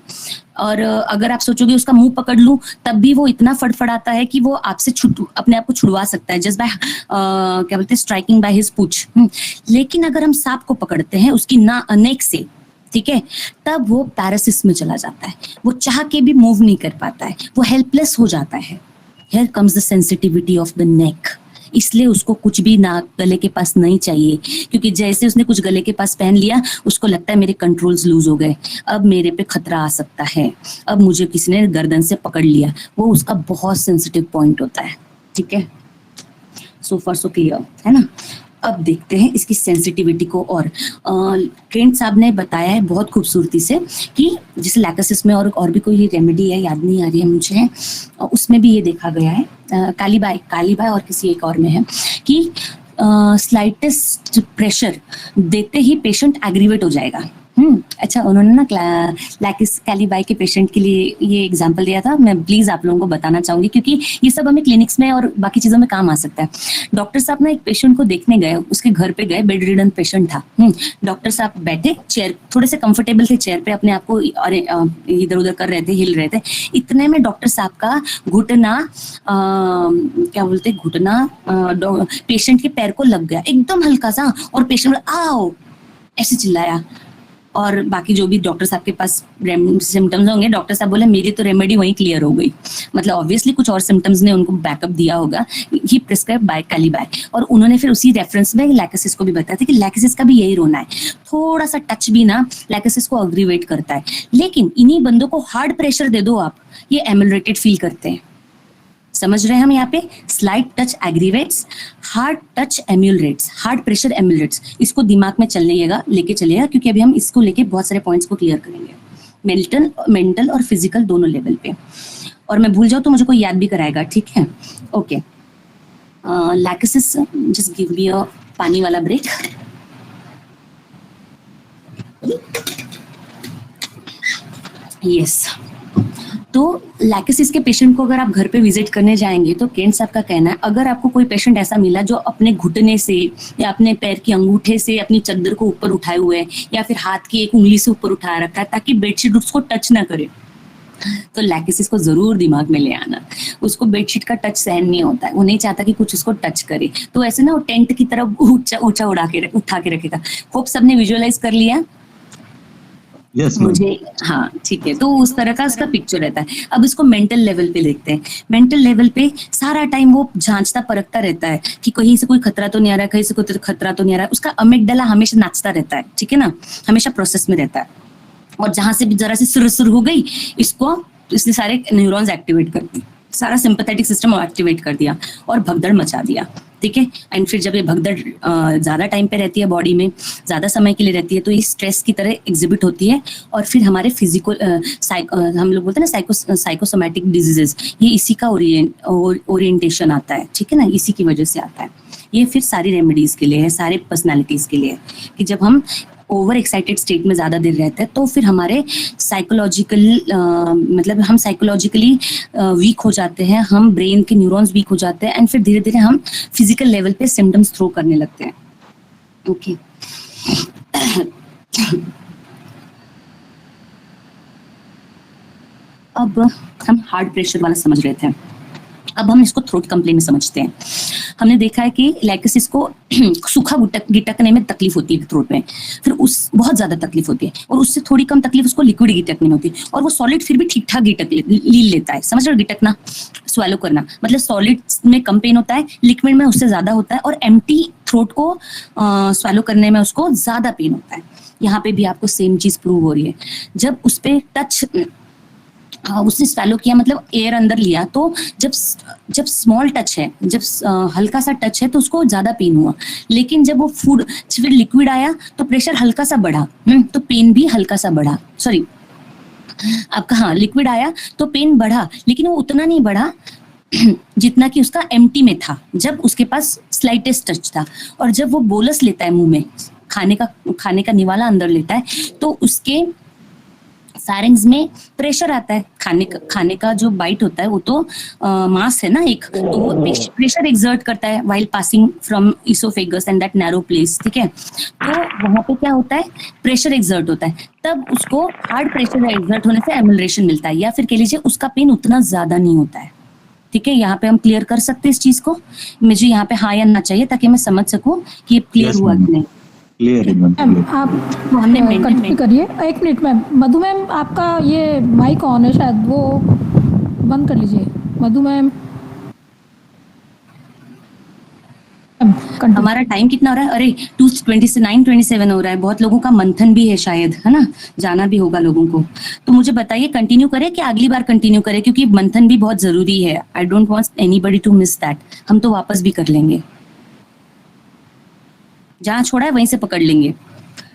और अगर आप सोचोगे उसका मुंह पकड़ लूं तब भी वो इतना फड़फड़ाता है कि वो आपसे अपने आप को छुड़वा सकता है, जस्ट बाय क्या बोलते हैं, स्ट्राइकिंग बाय हिज पूंछ। लेकिन अगर हम सांप को पकड़ते हैं उसकी नेक से, ठीक है, तब वो पैरासिस में चला जाता है, वो चाह के भी मूव नहीं कर पाता है, वो हेल्पलेस हो जाता है। Here comes the sensitivity of the neck. इसलिए उसको कुछ भी ना गले के पास नहीं चाहिए, क्योंकि जैसे उसने कुछ गले के पास पहन लिया उसको लगता है मेरे कंट्रोल्स लूज हो गए, अब मेरे पे खतरा आ सकता है, अब मुझे किसी ने गर्दन से पकड़ लिया, वो उसका बहुत सेंसिटिव पॉइंट होता है, ठीक है। सो फार सो क्लियर है ना। अब देखते हैं इसकी सेंसिटिविटी को। और केंट साहब ने बताया है बहुत खूबसूरती से कि जैसे लैकेसिस में और भी कोई रेमेडी है, याद नहीं आ रही है मुझे, उसमें भी ये देखा गया है, कालीबाई और किसी एक और में है कि स्लाइटेस्ट प्रेशर देते ही पेशेंट एग्रीवेट हो जाएगा, अच्छा, उन्होंने ना लैकिस कैलीबाई के पेशेंट के लिए ये एग्जांपल दिया था। मैं प्लीज आप लोगों को बताना चाहूंगी क्योंकि ये सब हमें क्लिनिक्स में और बाकी चीजों में काम आ सकता है। डॉक्टर साहब ना एक पेशेंट को देखने गए, उसके घर पे गए, बेड रिडन पेशेंट था। डॉक्टर साहब बैठे चेयर, थोड़े से कंफर्टेबल थे चेयर पे, अपने आप को इधर उधर कर रहे थे, हिल रहे थे। इतने में डॉक्टर साहब का घुटना क्या बोलते, घुटना पेशेंट के पैर को लग गया एकदम हल्का सा, और पेशेंट आओ ऐसे चिल्लाया। और बाकी जो भी डॉक्टर साहब के पास सिम्टम्स होंगे, डॉक्टर साहब बोले मेरी तो रेमेडी वहीं क्लियर हो गई। मतलब ऑब्वियसली कुछ और सिम्टम्स ने उनको बैकअप दिया होगा। ही प्रिस्क्राइब बाय कैलीबाई, और उन्होंने फिर उसी रेफरेंस में लैकोसिस को भी बताया था कि लैकोसिस का भी यही रोना है, थोड़ा सा टच भी ना लैकोसिस को अग्रीवेट करता है। लेकिन इन्हीं बंदों को हार्ड प्रेशर दे दो आप, ये एमुलेटेड फील करते हैं। समझ रहे हैं हम यहाँ पे, slight touch aggravates, hard touch ameliorates, hard pressure ameliorates. इसको दिमाग में लेके चलिएगा क्योंकि अभी हम इसको लेके बहुत सारे पॉइंट्स को क्लियर करेंगे, मेंटल और फिजिकल दोनों लेवल पे। और मैं भूल जाऊँ तो मुझे कोई याद भी कराएगा, ठीक है? ओके, लैकोसिस, जस्ट गिव मी अ पानी वाला ब्रेक। यस, तो लैकोसिस के पेशेंट को अगर आप घर पे विजिट करने जाएंगे तो केंट साहब का कहना है, अगर आपको कोई पेशेंट ऐसा मिला जो अपने घुटने से या अपने पैर की अंगूठे से अपनी चादर को ऊपर उठाए हुए है, या फिर हाथ की एक उंगली से ऊपर उठा रखा है ताकि बेडशीट उसको टच ना करे, तो लैकोसिस को जरूर दिमाग में ले आना। उसको बेडशीट का टच सहन नहीं होता है, वो नहीं चाहता कि कुछ उसको टच करे, तो ऐसे ना वो टेंट की तरफ ऊंचा उठा के रखेगा। होप सबने विजुअलाइज कर लिया?
यस
मुझे, हाँ ठीक है, तो उस तरह का उसका पिक्चर रहता है। अब इसको मेंटल लेवल पे देखते हैं। मेंटल लेवल पे सारा टाइम वो जांचता परखता रहता है कि कहीं से कोई खतरा तो नहीं आ रहा है, कहीं से कोई खतरा तो नहीं आ रहा है। उसका अमिगडाला हमेशा नाचता रहता है, ठीक है ना, हमेशा प्रोसेस में रहता है। और जहां से भी जरा सी सुर हो गई, इसने सारे न्यूरॉन्स एक्टिवेट कर दी, सारा सिंपैथेटिक सिस्टम एक्टिवेट कर दिया और भगदड़ मचा दिया, ठीक है। एंड फिर जब ये भगदड़ ज्यादा टाइम पे रहती है, बॉडी में ज्यादा समय के लिए रहती है, तो ये स्ट्रेस की तरह एग्जिबिट होती है। और फिर हमारे फिजिकल हम लोग बोलते हैं ना साइकोसोमैटिक डिजीजेस, ये इसी का ओरिएंटेशन आता है, ठीक है ना, इसी की वजह से आता है। ये फिर सारी रेमेडीज के लिए है, सारे पर्सनालिटीज के लिए है कि जब हम ओवर एक्साइटेड स्टेट में ज्यादा देर रहते हैं तो फिर हमारे साइकोलॉजिकल मतलब हम साइकोलॉजिकली वीक हो जाते हैं, हम ब्रेन के न्यूरॉन्स वीक हो जाते हैं, एंड फिर धीरे धीरे हम फिजिकल लेवल पे सिम्टम्स थ्रो करने लगते हैं। ओके अब हम हार्ट प्रेशर वाला समझ रहे थे, अब हम इसको थ्रोट कंप्लेन में समझते हैं। हमने देखा है कि लैकोसिस को सूखा गिटकने में तकलीफ होती है थ्रोट में, फिर उस बहुत ज्यादा तकलीफ होती है, और उससे थोड़ी कम तकलीफ उसको लिक्विड गिटकने में होती है, और वो सॉलिड फिर भी ठीक ठाक लील लेता है। समझ रहे हो, गिटकना, स्वैलो करना, मतलब सॉलिड में कम पेन होता है, लिक्विड में उससे ज्यादा होता है, और एम्प्टी थ्रोट को स्वैलो करने में उसको ज्यादा पेन होता है। यहाँ पे भी आपको सेम चीज प्रूव हो रही है। जब उस पे टच उसने स्वैलो किया, मतलब एयर अंदर लिया, तो जब स्मॉल टच है, जब हल्का सा टच है तो उसको ज्यादा पेन हुआ, लेकिन जब वो फूड फिर लिक्विड आया तो प्रेशर हल्का सा बढ़ा, तो पेन भी हल्का सा बढ़ा। सॉरी, आपका हाँ, लिक्विड आया तो पेन बढ़ा, लेकिन वो उतना नहीं बढ़ा जितना कि उसका एम्प्टी में था, जब उसके पास स्लाइटेस्ट टच था। और जब वो बोलस लेता है मुंह में, खाने का निवाला अंदर लेता है, तो उसके फैरिंग्स में प्रेशर आता है। खाने का जो बाइट होता है वो तो मांस है ना एक, तो वो प्रेशर एक्सर्ट करता है while passing from oesophagus and that narrow place, ठीक है। तो वहां पे क्या होता है, प्रेशर एक्सर्ट होता है, तब उसको हार्ड प्रेशर एक्सर्ट होने से एमुलेशन मिलता है, या फिर कह लीजिए उसका पेन उतना ज्यादा नहीं होता है, ठीक है। यहाँ पे हम क्लियर कर सकते हैं इस चीज को। मुझे यहाँ पे हाँ या ना चाहिए ताकि मैं समझ सकूं कि ये क्लियर हुआ कि नहीं।
क्लियर है
मैम, आप
हमने
कंटिन्यू करिए। एक मिनट मैम, मधु मैम आपका ये माइक ऑन है शायद, वो बंद कर लीजिए। मधु मैम,
हमारा टाइम कितना हो रहा है? अरे 2:29-27 हो रहा है। बहुत लोगों का मंथन भी है शायद, है ना, जाना भी होगा लोगों को। तो मुझे बताइए, कंटिन्यू करें कि अगली बार कंटिन्यू करें, क्योंकि मंथन भी बहुत जरूरी है। I don't want anybody to miss that. हम तो वापस भी कर लेंगे, जहां छोड़ा है वहीं से पकड़ लेंगे।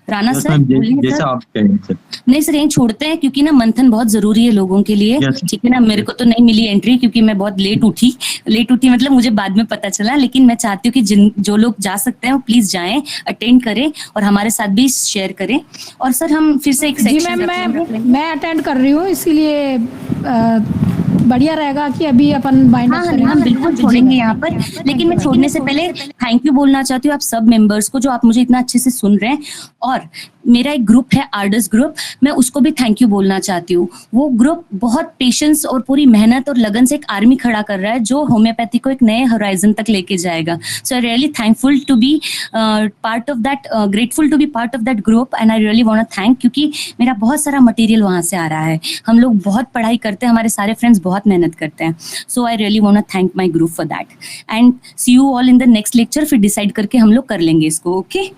राणा
Yes,
सर
ma'am,
बोलिए
जैसा
सर।
आप कहें सर।
नहीं सर यहीं छोड़ते हैं क्योंकि ना मंथन बहुत जरूरी है लोगों के लिए।
Yes.
ठीक है ना, मेरे को तो नहीं मिली एंट्री क्योंकि मैं बहुत लेट उठी मतलब मुझे बाद में पता चला, लेकिन मैं चाहती हूँ कि जो लोग जा सकते हैं वो प्लीज जाएं, अटेंड करें और हमारे साथ भी शेयर करें। और सर हम फिर से एक
जी
सेक्शन
मैम, मैं अटेंड कर रही हूँ, इसीलिए बढ़िया रहेगा कि अभी अपन बाइंड
हाँ हम बिल्कुल छोड़ेंगे यहाँ पर, लेकिन मैं छोड़ने से पहले थैंक यू बोलना चाहती हूँ आप सब मेंबर्स को जो आप मुझे इतना अच्छे से सुन रहे हैं। और मेरा एक ग्रुप है आर्डर्स ग्रुप, मैं उसको भी थैंक यू बोलना चाहती हूँ। वो ग्रुप बहुत पेशेंस और पूरी मेहनत और लगन से एक आर्मी खड़ा कर रहा है जो होम्योपैथी को एक नए होराइजन तक लेके जाएगा। So I really thankful to be part of that, grateful to be part of that group and I really want to thank, क्योंकि मेरा बहुत सारा मटेरियल वहां से आ रहा है। हम लोग बहुत पढ़ाई करते हैं, हमारे सारे फ्रेंड्स बहुत मेहनत करते हैं। So I really want to thank my group for that and see you all in the next lecture. फिर डिसाइड करके हम लोग कर लेंगे इसको। ओके